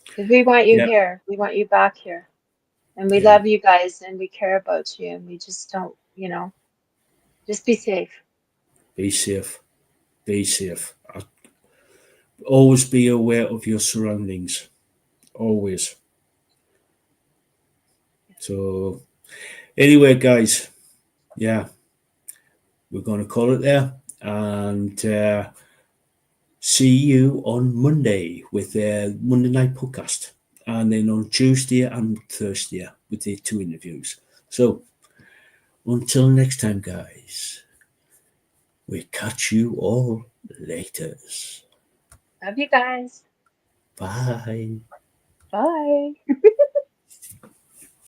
Because we want you yeah, here. We want you back here. And we yeah, love you guys and we care about you and we just don't, just be safe. be safe, be safe. Always be aware of your surroundings. Always. So anyway, guys, yeah, we're going to call it there, and see you on Monday with the Monday night podcast, and then on Tuesday and Thursday with the 2 interviews. So until next time, guys, we catch you all later. Love you guys. Bye. Bye.